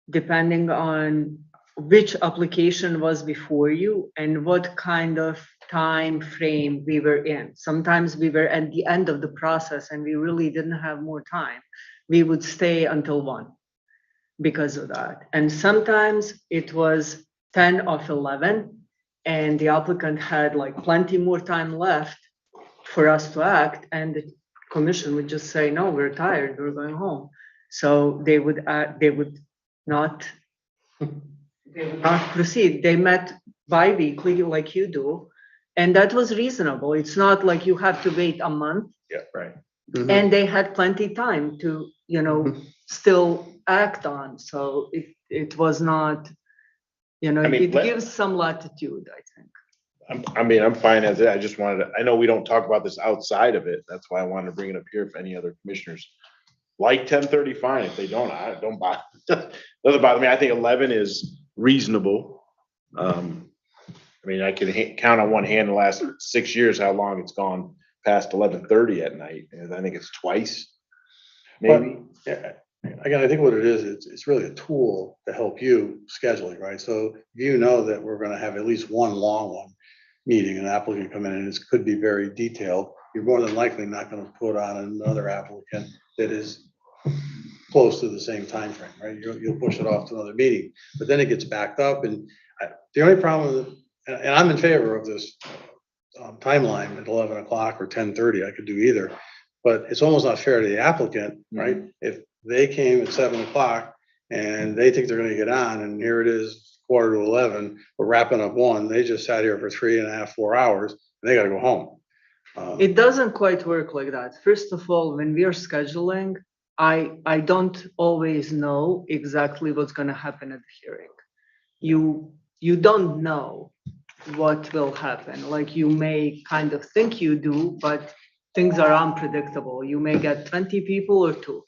depending on which application was before you and what kind of time frame we were in. Sometimes we were at the end of the process and we really didn't have more time. We would stay until 1 because of that. And sometimes it was 10 of 11 and the applicant had like plenty more time left for us to act, and the commission would just say, no, we're tired, we're going home. So they would not proceed. They met bi-weekly like you do, and that was reasonable. It's not like you have to wait a month. Yeah, right. Mhm. And they had plenty time to, still act on. So it was not, I mean, it gives some latitude, I think. I'm fine as it. I just wanted to, I know we don't talk about this outside of it. That's why I wanted to bring it up here if any other commissioners like 10:30, fine. If they don't, I don't bother. Doesn't bother me. I think 11 is reasonable. I mean, I can count on one hand the last 6 years how long it's gone past 11:30 at night, and I think it's twice, maybe. Yeah, again, I think what it is, it's really a tool to help you scheduling, right? So you know that we're gonna have at least one long one meeting, an applicant come in, and it could be very detailed. You're more than likely not gonna put on another applicant that is close to the same time frame, right? You'll push it off to another meeting, but then it gets backed up, and the only problem, and I'm in favor of this timeline at 11 o'clock or 10:30, I could do either. But it's almost not fair to the applicant, right? If they came at 7 o'clock and they think they're gonna get on, and here it is, 11:15, we're wrapping up one, they just sat here for 3.5, 4 hours, and they gotta go home. It doesn't quite work like that. First of all, when we are scheduling, I don't always know exactly what's gonna happen at the hearing. You don't know what will happen. Like, you may kind of think you do, but things are unpredictable. You may get 20 people or 2.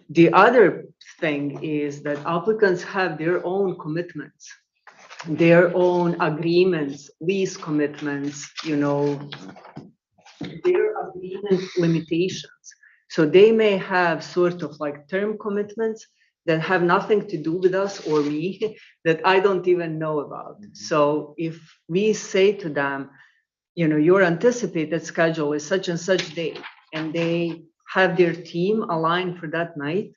The other thing is that applicants have their own commitments, their own agreements, lease commitments, their agreement limitations. So they may have sort of like term commitments that have nothing to do with us or me that I don't even know about. So if we say to them, your anticipated schedule is such and such date, and they have their team aligned for that night,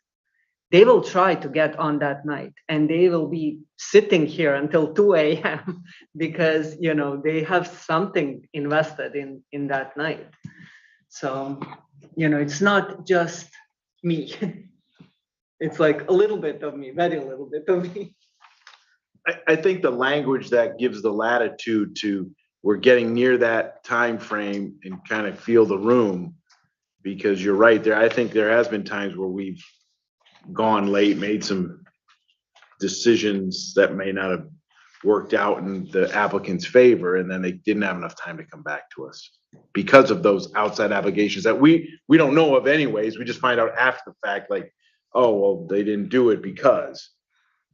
they will try to get on that night, and they will be sitting here until 2 a.m. because, they have something invested in that night. So, it's not just me. It's like a little bit of me, very little bit of me. I think the language that gives the latitude to, we're getting near that time frame and kind of feel the room, because you're right there. I think there has been times where we've gone late, made some decisions that may not have worked out in the applicant's favor, and then they didn't have enough time to come back to us because of those outside obligations that we don't know of anyways. We just find out after the fact, like, oh, well, they didn't do it because.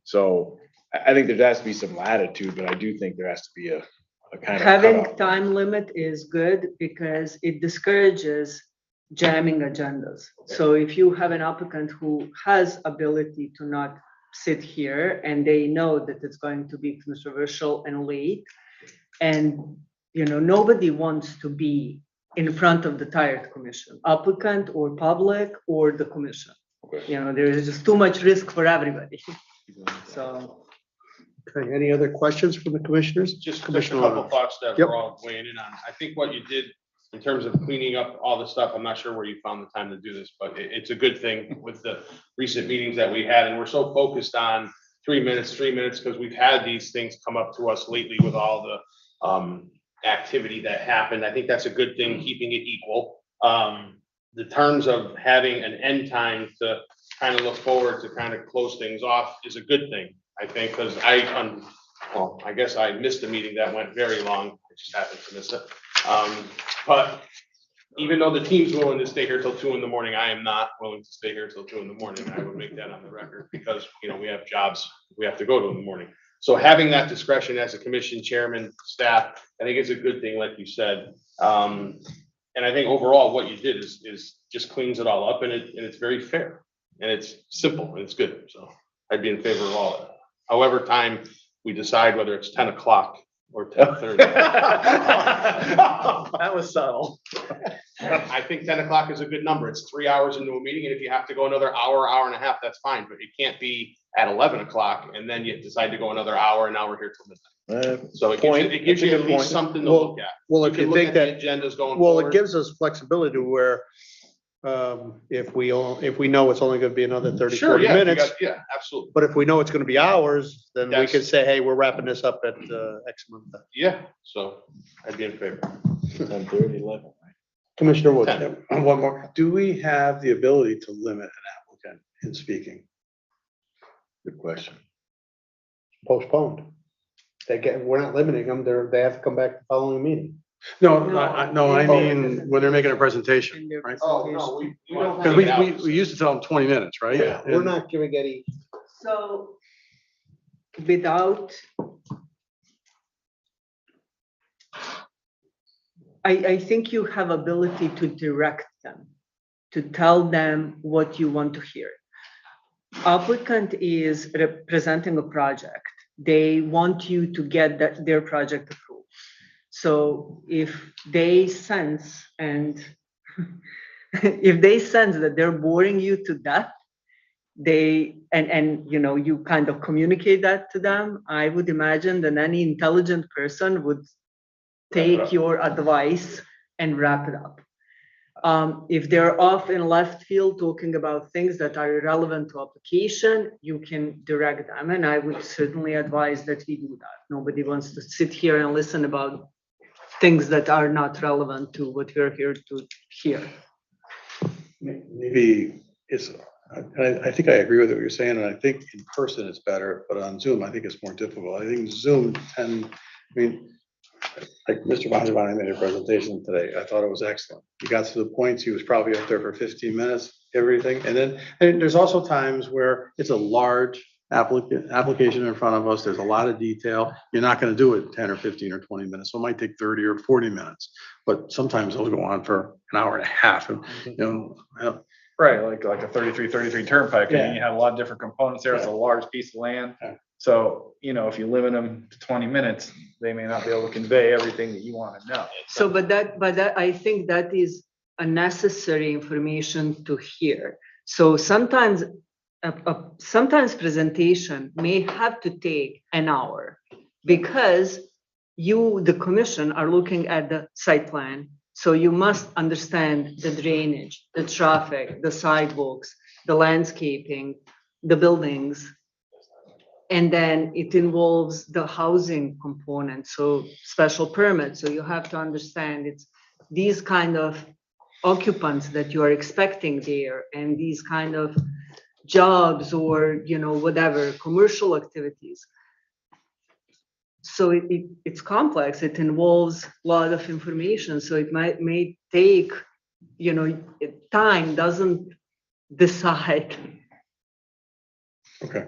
So I think there has to be some latitude, but I do think there has to be a kind of Having cutoff. time limit is good because it discourages jamming agendas. So if you have an applicant who has ability to not sit here, and they know that it's going to be controversial and late, and nobody wants to be in front of the tired commission, applicant or public or the commission. There is just too much risk for everybody. So. Okay, any other questions from the commissioners? Just a Commissioner couple Levin. thoughts that Yep. we're all weighing in on. I think what you did in terms of cleaning up all the stuff, I'm not sure where you found the time to do this, but it's a good thing with the recent meetings that we had. And we're so focused on 3 minutes, because we've had these things come up to us lately with all the activity that happened. I think that's a good thing, keeping it equal. The terms of having an end time to kind of look forward to kind of close things off is a good thing, I think, because I guess I missed a meeting that went very long. I just happened to miss it. But even though the team's willing to stay here till 2 a.m, I am not willing to stay here till 2 a.m. I would make that on the record because, we have jobs we have to go to in the morning. So having that discretion as a commission chairman, staff, I think it's a good thing, like you said. And I think overall what you did is just cleans it all up, and it's very fair, and it's simple, and it's good. So I'd be in favor of all of that. However time we decide, whether it's 10 o'clock or 10:30. That was subtle. I think 10 o'clock is a good number. It's 3 hours into a meeting, and if you have to go another hour and a half, that's fine, but it can't be at 11 o'clock and then you decide to go another hour, and now we're here till midnight. So it gives you at least something to look at. Well, if you can think look at that, the agendas going well, forward. it gives us flexibility where if we know it's only gonna be another 30, Sure, 40 yeah, if you minutes, got- yeah, absolutely. but if we know it's gonna be hours, then we That's- can say, hey, we're wrapping this up at X month. Yeah, so I'd be in favor. 10:30, 11. Commissioner Woods, 10. yeah, one more. Do we have the ability to limit an applicant in speaking? Good question. Postponed. We're not limiting them. They have to come back the following meeting. No, No, I no. mean, when they're making a presentation, In their right? Oh, no, we don't. Because we used to tell them 20 minutes, right? Yeah. We're not giving any, So without. I think you have ability to direct them, to tell them what you want to hear. Applicant is representing a project. They want you to get their project approved. So if they sense if they sense that they're boring you to death, and you kind of communicate that to them, I would imagine that any intelligent person would take your advice and wrap it up. If they're off in left field talking about things that are irrelevant to application, you can direct them, and I would certainly advise that we do that. Nobody wants to sit here and listen about things that are not relevant to what we're here to hear. Maybe it's, I think I agree with what you're saying, and I think in person it's better, but on Zoom, I think it's more difficult. I think Zoom like Mr. Bongiovanni made a presentation today. I thought it was excellent. He got to the points. He was probably up there for 15 minutes, everything. And there's also times where it's a large application in front of us. There's a lot of detail. You're not going to do it in 10 or 15 or 20 minutes. So it might take 30 or 40 minutes, but sometimes they'll go on for an hour and a half. And, Right, like a 33 turnpike, and you have a lot of different components there. It's a large piece of land. Yeah. So, if you limit them to 20 minutes, they may not be able to convey everything that you want to know. So, but that, I think that is a necessary information to hear. So sometimes, sometimes presentation may have to take an hour because you, the commission, are looking at the site plan. So you must understand the drainage, the traffic, the sidewalks, the landscaping, the buildings. And then it involves the housing component, so special permits. So you have to understand it's these kind of occupants that you are expecting there, and these kind of jobs or, whatever, commercial activities. So it's complex. It involves a lot of information. So it may take, time doesn't decide. okay.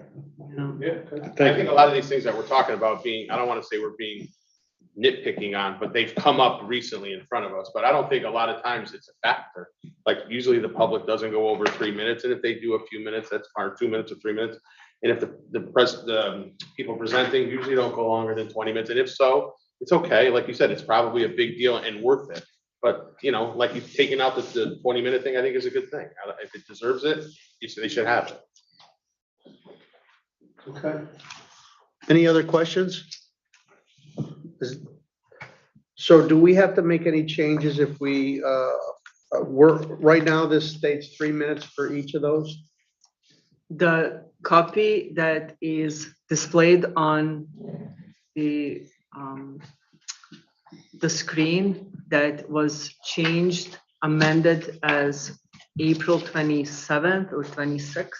Yeah, I think a lot of these things that we're talking about I don't want to say we're being nitpicking on, but they've come up recently in front of us. But I don't think a lot of times it's a factor. Like usually the public doesn't go over 3 minutes, and if they do a few minutes, that's fine, 2 minutes or 3 minutes. And if the people presenting usually don't go longer than 20 minutes, and if so, it's okay. Like you said, it's probably a big deal and worth it. But like you've taken out the 20-minute thing, I think is a good thing. If it deserves it, they should have it. okay. Any other questions? So do we have to make any changes if we, right now, this states 3 minutes for each of those? The copy that is displayed on the screen that was changed, amended as April 27th or 26th.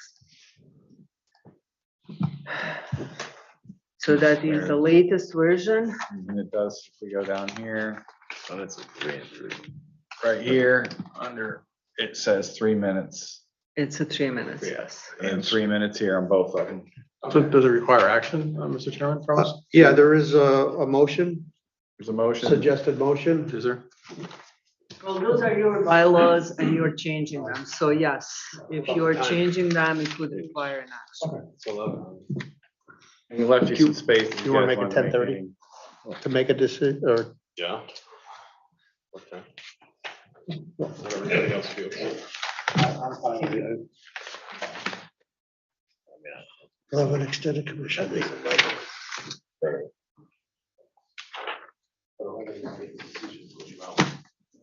So that is the latest version. And it does, if we go down here, right here, it says 3 minutes. It's a 3 minutes. Yes. And 3 minutes here on both of them. So does it require action, Mr. Chairman, from us? Yeah, there is a motion, There's a motion. suggested motion. Is there? Well, those are your bylaws and you're changing them. So yes, if you're changing them, it would require an action. So And you left you some space. if You wanna guys make it wanna 10:30? To make a decision, or yeah. Okay. What everybody else feels. of an extended commission.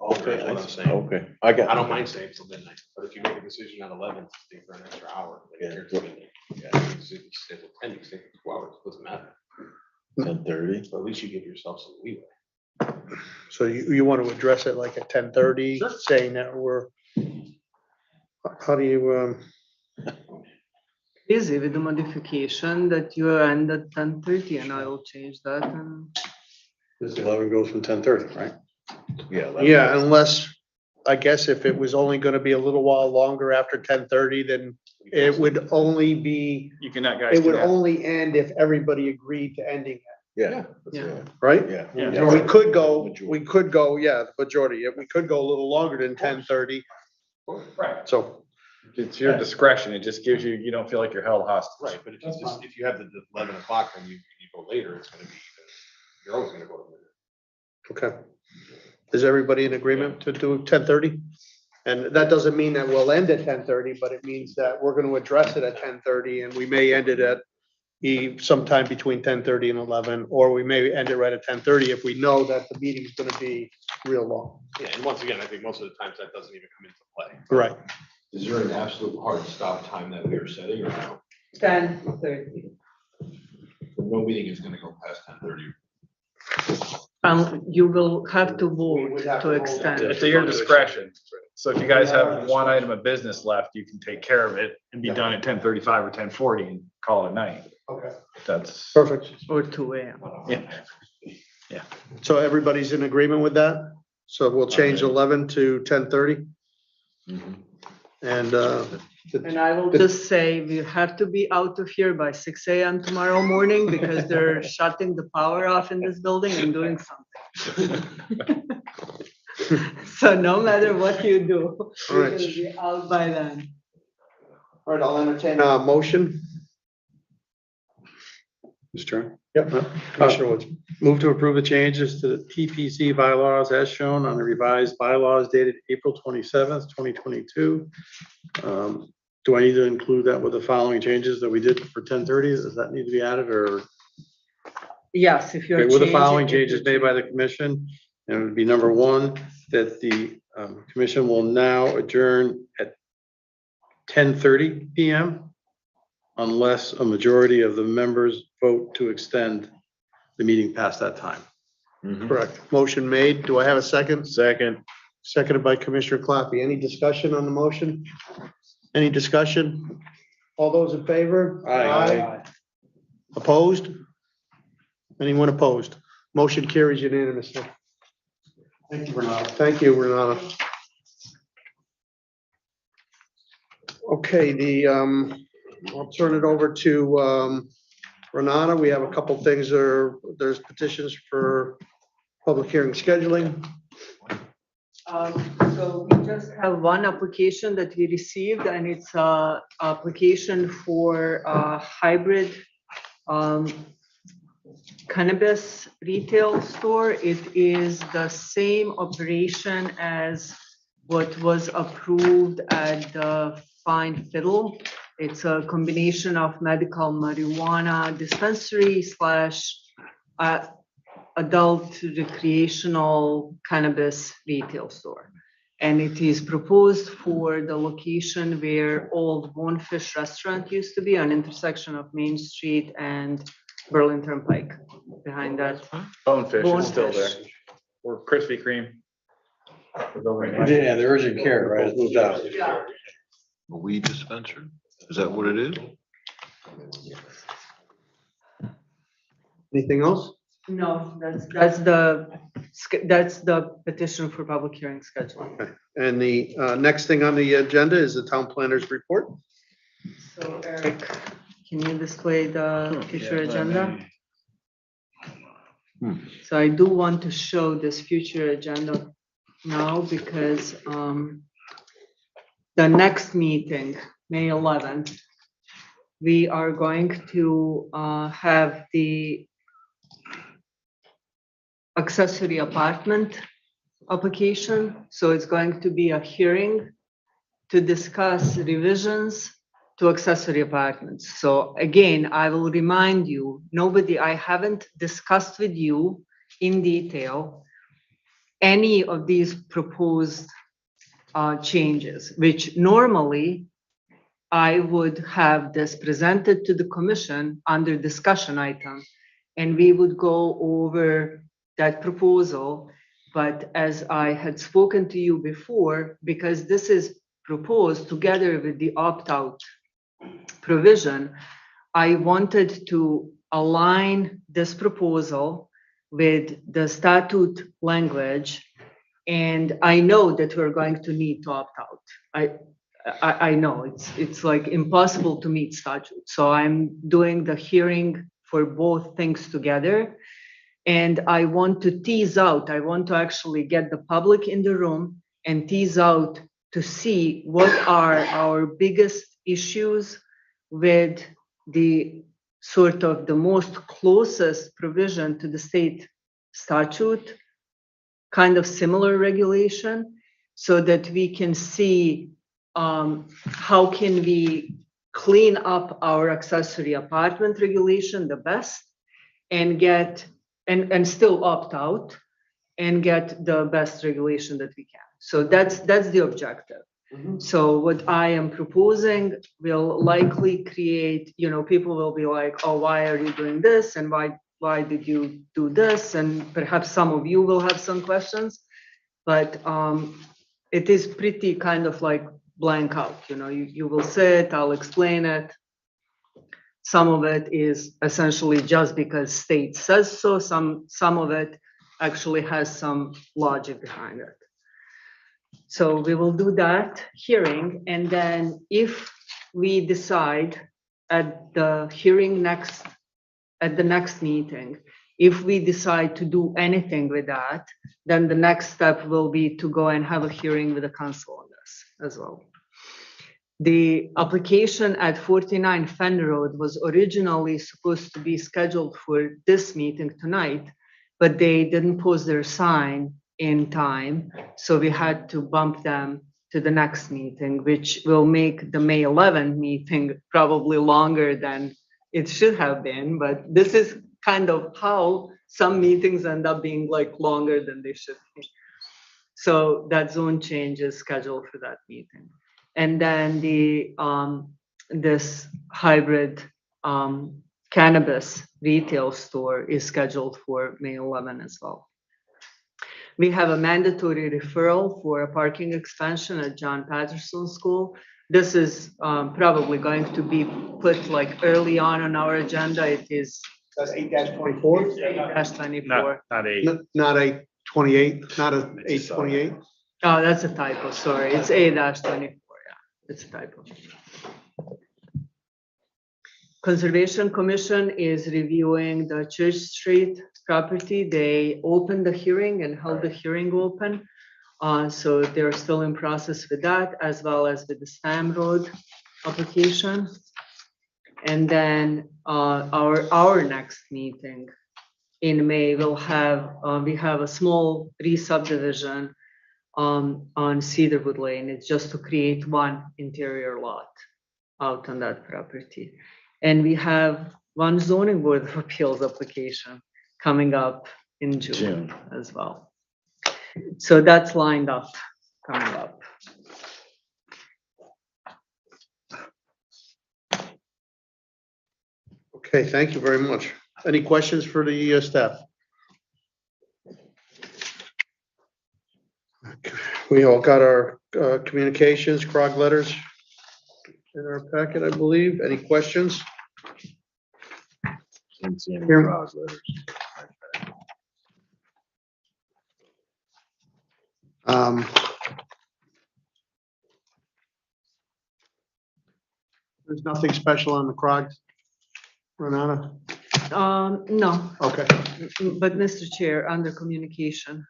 Okay, that's what I'm saying. Okay, I don't mind staying till midnight, but if you make a decision at 11, stay for an extra hour. Like, Yeah. here's midnight. Yeah, you can stay till 10, you stay for 2 hours, doesn't matter. 10:30. But at least you give yourself some leeway. So you want to address it like at 10:30, saying that how do you, Easy with the modification that you end at 10:30 and I will change that and. This 11 goes from 10:30, right? yeah, unless, I guess if it was only going to be a little while longer after 10:30, then it would only be, You cannot, guys. it would can have- only end if everybody agreed to ending it, Yeah. Yeah. right? Yeah. Yeah. And we could go, yeah, the majority, we could go a little longer than 10:30, Right. so. It's your discretion. It just gives you, you don't feel like you're held hostage. Right, but if you have the 11 o'clock and you go later, it's gonna be, you're always gonna go later. Okay. Is everybody in agreement to do 10:30? And that doesn't mean that we'll end at 10:30, but it means that we're gonna address it at 10:30 and we may end it at sometime between 10:30 and 11, or we may end it right at 10:30 if we know that the meeting is gonna be real long. Yeah, and once again, I think most of the times that doesn't even come into play. Right. Is there an absolute hard stop time that we are setting or no? 10:30. No meeting is gonna go past 10:30. You will have to vote would have to to vote. extend. It's at your discretion. So if you guys have one item of business left, you can take care of it and be done at 10:35 or 10:40 and call it night. Okay. That's. Perfect. Or 2 AM. Yeah. So everybody's in agreement with that? So we'll change 11 to 10:30? And, And I will just say, we have to be out of here by 6 AM tomorrow morning because they're shutting the power off in this building and doing something. So no matter what you do, we're Alright. gonna be out by then. all right, I'll entertain a motion. Mr. Chairman? Yep. Commissioner Woods. Move to approve the changes to the TPC bylaws as shown on the revised bylaws dated April 27th, 2022. Do I need to include that with the following changes that we did for 10:30? Does that need to be added or? Yes, if you're Okay, with the changing following it, changes made by the commission, and it would be number one, that the commission will now adjourn at 10:30 PM unless a majority of the members vote to extend the meeting past that time. Correct. Motion made. Do I have a second? Second. Seconded by Commissioner Clappy. Any discussion on the motion? Any discussion? All those in favor? Aye. Opposed? Anyone opposed? Motion carries unanimously. Thank you, Bernard. Thank you, Renata. Okay, I'll turn it over to, Renata. We have a couple things there's petitions for public hearing scheduling. So we just have one application that we received and it's a application for a hybrid cannabis retail store. It is the same operation as what was approved at the Fine Fiddle. It's a combination of medical marijuana dispensary / adult recreational cannabis retail store. And it is proposed for the location where old Bonefish Restaurant used to be, on intersection of Main Street and Berlin Turnpike, behind that. Bonefish is still there. Bonefish. Or Krispy Kreme. Yeah, the urgent care, right, it's moved out. Yeah. A weed dispenser? Is that what it is? Anything else? No, that's the petition for public hearing scheduling. Okay. And the next thing on the agenda is the town planner's report. So Eric, can you display the future agenda? So I do want to show this future agenda now because the next meeting, May 11th, we are going to have the accessory apartment application. So it's going to be a hearing to discuss revisions to accessory apartments. So again, I will remind you, I haven't discussed with you in detail any of these proposed changes, which normally I would have this presented to the commission under discussion item, and we would go over that proposal. But as I had spoken to you before, because this is proposed together with the opt-out provision, I wanted to align this proposal with the statute language. And I know that we're going to need to opt out. I know it's like impossible to meet statute. So I'm doing the hearing for both things together. And I want to tease out, I want to actually get the public in the room and tease out to see what are our biggest issues with the sort of the most closest provision to the state statute, kind of similar regulation, so that we can see how can we clean up our accessory apartment regulation the best and get and still opt out and get the best regulation that we can. So that's the objective. So what I am proposing will likely create, people will be like, oh, why are you doing this? And why did you do this? And perhaps some of you will have some questions, but it is pretty kind of like blank out, you will sit, I'll explain it. Some of it is essentially just because state says so. Some of it actually has some logic behind it. So we will do that hearing, and then if we decide at the hearing at the next meeting, if we decide to do anything with that, then the next step will be to go and have a hearing with the council on this as well. The application at 49 Fen Road was originally supposed to be scheduled for this meeting tonight, but they didn't post their sign in time. So we had to bump them to the next meeting, which will make the May 11th meeting probably longer than it should have been. But this is kind of how some meetings end up being like longer than they should be. So that zone change is scheduled for that meeting. And then the this hybrid cannabis retail store is scheduled for May 11 as well. We have a mandatory referral for a parking expansion at John Patterson School. This is probably going to be put like early on our agenda. It is. That's 8-24? 8-24. Not eight. Not 8-28, not a 8-28? Oh, that's a typo, sorry. It's 8-24, yeah, it's a typo. Conservation Commission is reviewing the Church Street property. They opened the hearing and held the hearing open. So they're still in process with that, as well as with the Stam Road application. And then our next meeting in May will have, we have a small re-subdivision on Cedarwood Lane. It's just to create one interior lot out on that property. And we have one zoning board of appeals application coming up in June as well. So that's lined up, coming up. Okay, thank you very much. Any questions for the staff? We all got our communications, CROG letters in our packet, I believe. Any questions? Didn't see any Here. CROG letters. There's nothing special on the CROG, Renata? No, Okay. but Mr. Chair, under communication,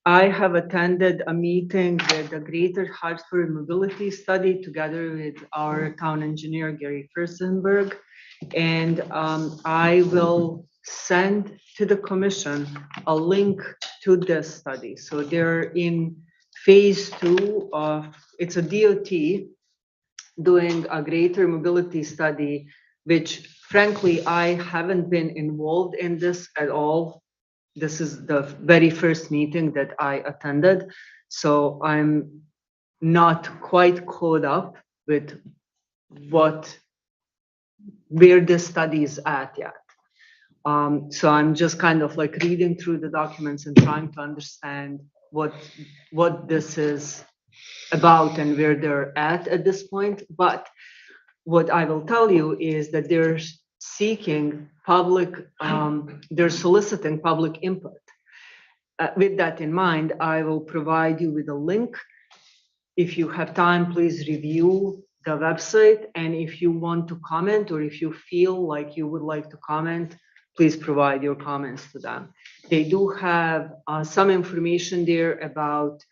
I have attended a meeting with the Greater Hartford Mobility Study together with our town engineer, Gary Furstenberg. And I will send to the commission a link to this study. So they're in phase 2 of, it's a DOT doing a greater mobility study, which frankly, I haven't been involved in this at all. This is the very first meeting that I attended. So I'm not quite caught up with where this study is at yet. So I'm just kind of like reading through the documents and trying to understand what this is about and where they're at this point. But what I will tell you is that they're seeking public, they're soliciting public input. With that in mind, I will provide you with a link. If you have time, please review the website. And if you want to comment, or if you feel like you would like to comment, please provide your comments to them. They do have some information there about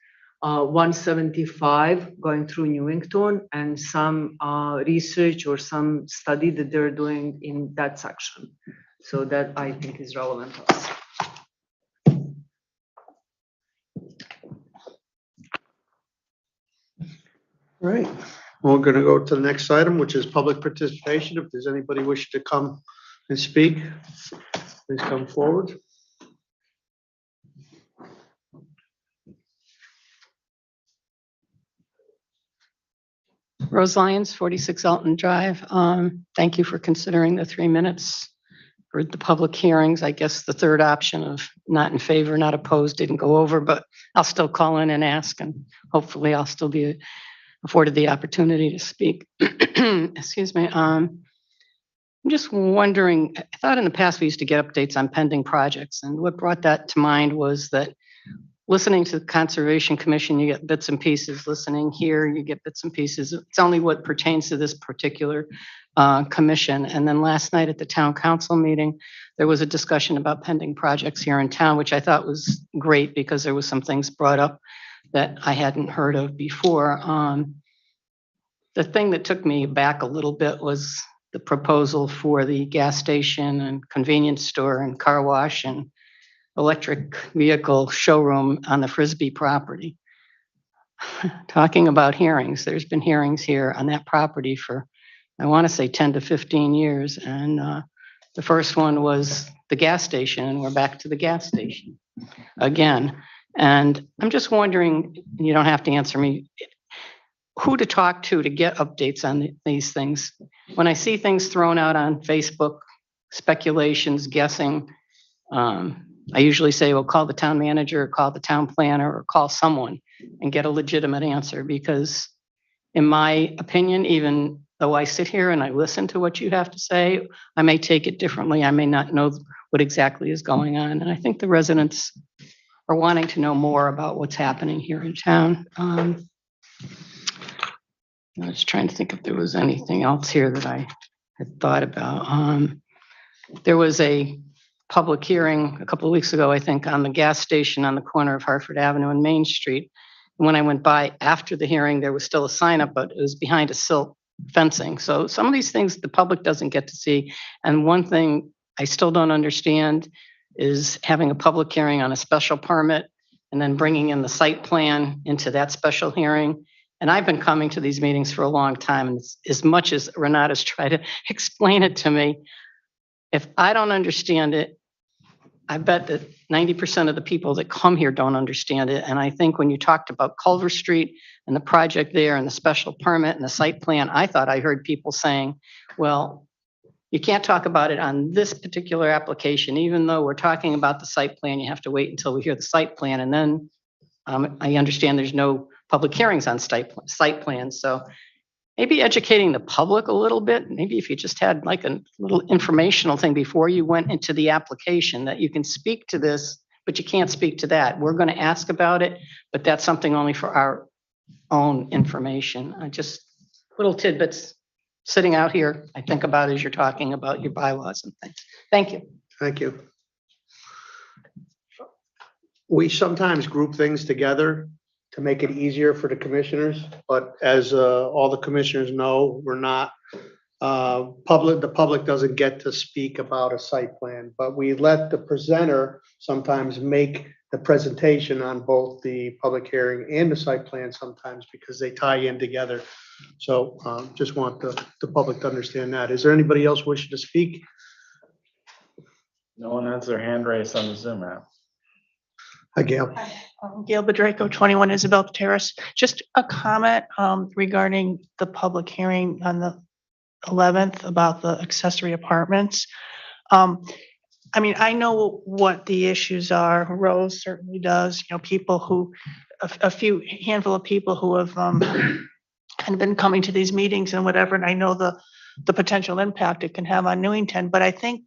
175 going through Newington, and some research or some study that they're doing in that section. So that I think is relevant to us. Right, we're gonna go to the next item, which is public participation. If there's anybody wishing to come and speak, please come forward. Rose Lyons, 46 Alton Drive. Thank you for considering the 3 minutes for the public hearings. I guess the third option of not in favor, not opposed didn't go over, but I'll still call in and ask, and hopefully I'll still be afforded the opportunity to speak. Excuse me. I'm just wondering, I thought in the past we used to get updates on pending projects, and what brought that to mind was that listening to the Conservation Commission, you get bits and pieces. Listening here, you get bits and pieces. It's only what pertains to this particular commission. And then last night at the town council meeting, there was a discussion about pending projects here in town, which I thought was great because there was some things brought up that I hadn't heard of before. The thing that took me back a little bit was the proposal for the gas station and convenience store and car wash and electric vehicle showroom on the Frisbee property. Talking about hearings, there's been hearings here on that property for, I want to say 10 to 15 years. And the first one was the gas station, and we're back to the gas station again. And I'm just wondering, you don't have to answer me, who to talk to get updates on these things. When I see things thrown out on Facebook, speculations, guessing, I usually say, well, call the town manager, or call the town planner, or call someone and get a legitimate answer. Because in my opinion, even though I sit here and I listen to what you have to say, I may take it differently. I may not know what exactly is going on. And I think the residents are wanting to know more about what's happening here in town. I was trying to think if there was anything else here that I had thought about. There was a public hearing a couple of weeks ago, I think, on the gas station on the corner of Hartford Avenue and Main Street. When I went by after the hearing, there was still a sign up, but it was behind a silt fencing. So some of these things the public doesn't get to see. And one thing I still don't understand is having a public hearing on a special permit and then bringing in the site plan into that special hearing. And I've been coming to these meetings for a long time, and as much as Renata's tried to explain it to me, if I don't understand it, I bet that 90% of the people that come here don't understand it. And I think when you talked about Culver Street and the project there and the special permit and the site plan, I thought I heard people saying, well, you can't talk about it on this particular application, even though we're talking about the site plan, you have to wait until we hear the site plan. And then I understand there's no public hearings on site plans. So maybe educating the public a little bit, maybe if you just had like a little informational thing before you went into the application, that you can speak to this, but you can't speak to that. We're going to ask about it, but that's something only for our own information. Just little tidbits sitting out here, I think about as you're talking about your bylaws and things. Thank you. Thank you. We sometimes group things together to make it easier for the commissioners, but as all the commissioners know, we're not public. The public doesn't get to speak about a site plan, but we let the presenter sometimes make the presentation on both the public hearing and the site plan sometimes, because they tie in together. So just want the public to understand that. Is there anybody else wishing to speak? No one has their hand raised on the Zoom app. Hi, Gail. Gail Bedraco, 21 Isabel Terrace. Just a comment regarding the public hearing on the 11th about the accessory apartments. I mean, I know what the issues are. Rose certainly does, people who, a few handful of people who have kind of been coming to these meetings and whatever, and I know the potential impact it can have on Newington, but I think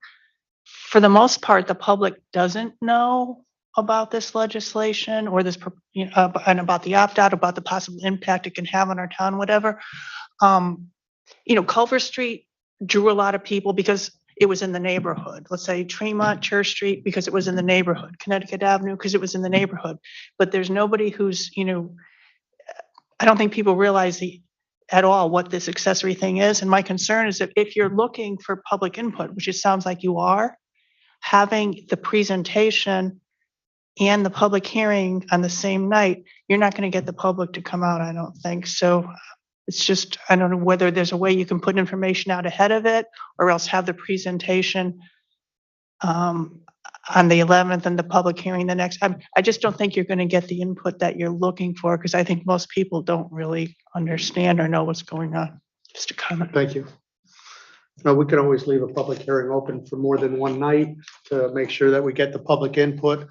for the most part, the public doesn't know about this legislation or this, and about the opt-out, about the possible impact it can have on our town, whatever. Culver Street drew a lot of people because it was in the neighborhood. Let's say Tremont Church Street because it was in the neighborhood, Connecticut Avenue because it was in the neighborhood. But there's nobody who's, I don't think people realize at all what this accessory thing is. And my concern is that if you're looking for public input, which it sounds like you are, having the presentation and the public hearing on the same night, you're not going to get the public to come out, I don't think. So it's just, I don't know whether there's a way you can put information out ahead of it or else have the presentation on the 11th and the public hearing the next. I just don't think you're going to get the input that you're looking for because I think most people don't really understand or know what's going on. Just a comment. Thank you. Now, we can always leave a public hearing open for more than one night to make sure that we get the public input.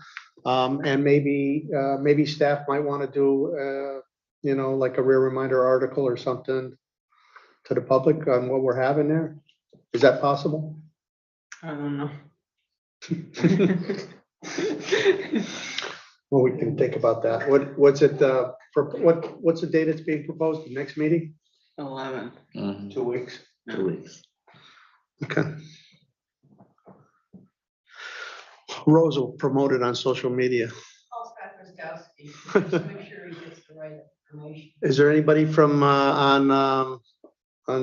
And maybe staff might want to do, like a rear reminder article or something to the public on what we're having there. Is that possible? I don't know. Well, we can think about that. What's the date it's being proposed? The next meeting? 11. 2 weeks. 2 weeks. Okay. Rose will promote it on social media. Is there anybody from on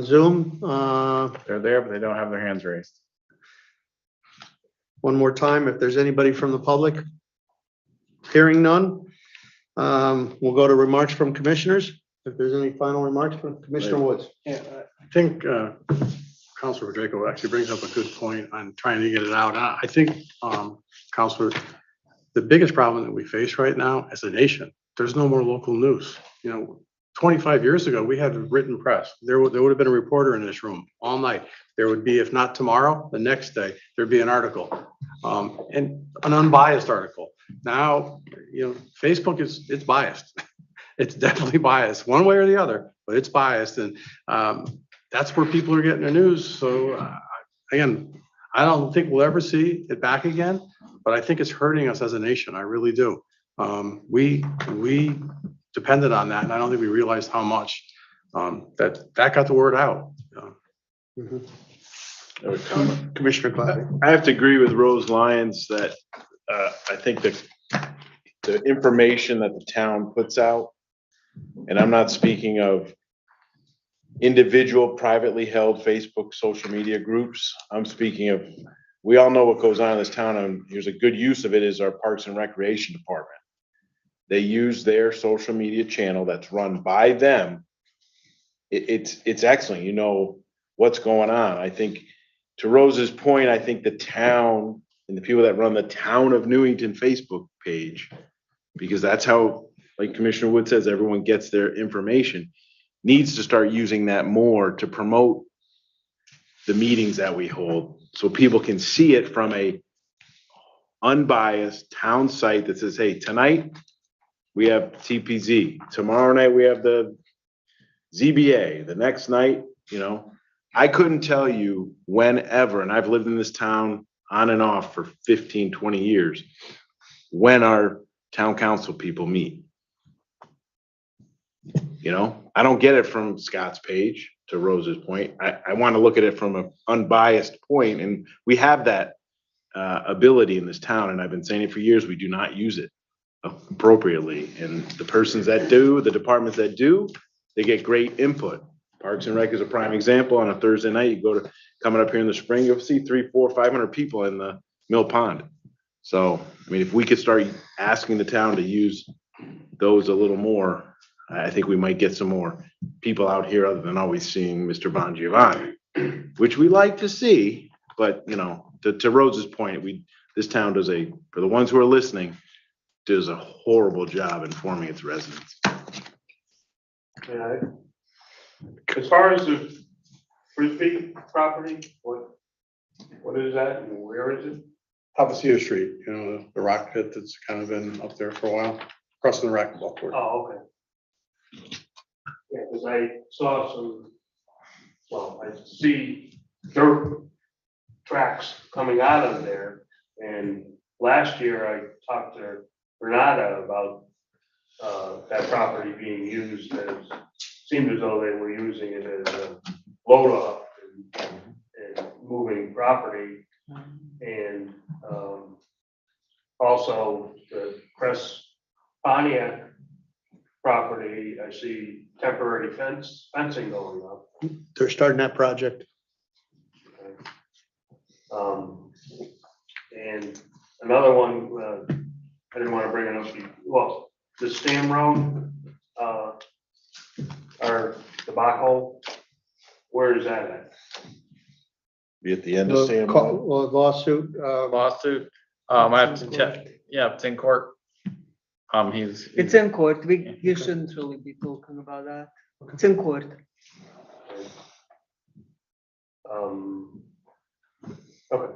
Zoom? They're there, but they don't have their hands raised. One more time, if there's anybody from the public. Hearing none, we'll go to remarks from commissioners. If there's any final remarks from Commissioner Woods. Yeah, I think Councilor Draco actually brings up a good point on trying to get it out. I think, Councilor, the biggest problem that we face right now as a nation, there's no more local news. 25 years ago, we had written press. There would have been a reporter in this room all night. There would be, if not tomorrow, the next day, there'd be an article, and an unbiased article. Now, Facebook it's biased. It's definitely biased one way or the other, but it's biased. And that's where people are getting their news. So again, I don't think we'll ever see it back again, but I think it's hurting us as a nation. I really do. We depended on that, and I don't think we realized how much that got the word out. Commissioner Clappy. I have to agree with Rose Lyons that I think that the information that the town puts out, and I'm not speaking of individual privately held Facebook social media groups. I'm speaking of, we all know what goes on in this town, and here's a good use of it is our Parks and Recreation Department. They use their social media channel that's run by them. It's excellent. You know what's going on. I think to Rose's point, I think the town and the people that run the Town of Newington Facebook page, because that's how, like Commissioner Wood says, everyone gets their information, needs to start using that more to promote the meetings that we hold so people can see it from a unbiased town site that says, hey, tonight we have TPZ, tomorrow night we have the ZBA, the next night, I couldn't tell you whenever, and I've lived in this town on and off for 15, 20 years, when our town council people meet. I don't get it from Scott's page, to Rose's point. I want to look at it from an unbiased point, and we have that ability in this town, and I've been saying it for years, we do not use it appropriately. And the persons that do, the departments that do, they get great input. Parks and Rec is a prime example. On a Thursday night, you go to coming up here in the spring, you'll see 300, 400, 500 people in the Mill Pond. So, if we could start asking the town to use those a little more, I think we might get some more people out here other than always seeing Mr. Bon Giovanni, which we like to see. But, to Rose's point, this town does for the ones who are listening, does a horrible job informing its residents. Yeah. As far as the Frisbee property, what is that and where is it? top of Cedar Street, you know, the rock pit that's kind of been up there for a while, crossing the racquetball court. Oh, okay. Yeah, because I saw some, well, I see dirt tracks coming out of there. And last year I talked to Renata about that property being used as, seemed as though they were using it as a load off and moving property. And also the Crest Pontiac property, I see temporary fencing going up. They're starting that project. And another one, I didn't want to bring it up, well, the Stam Road, or the Backhole, where is that at? Be at the end of Sam. Lawsuit, Lawsuit, I have to check, yeah, it's in court. He's. It's in court. You shouldn't really be talking about that. It's in court. Okay.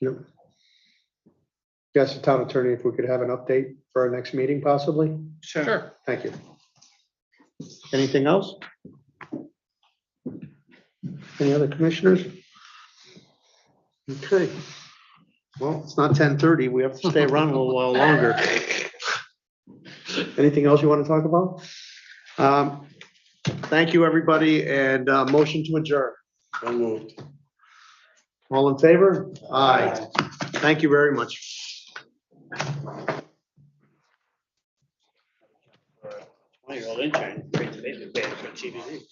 Yep. Yes, the town attorney, if we could have an update for our next meeting possibly? Sure. Thank you. Anything else? Any other commissioners? Okay. Well, it's not 10:30. We have to stay around a little while longer. Anything else you want to talk about? Thank you, everybody, and motion to adjourn. So moved. All in favor? Aye. Thank you very much. 20-year-old intern, great to make band for TVZ.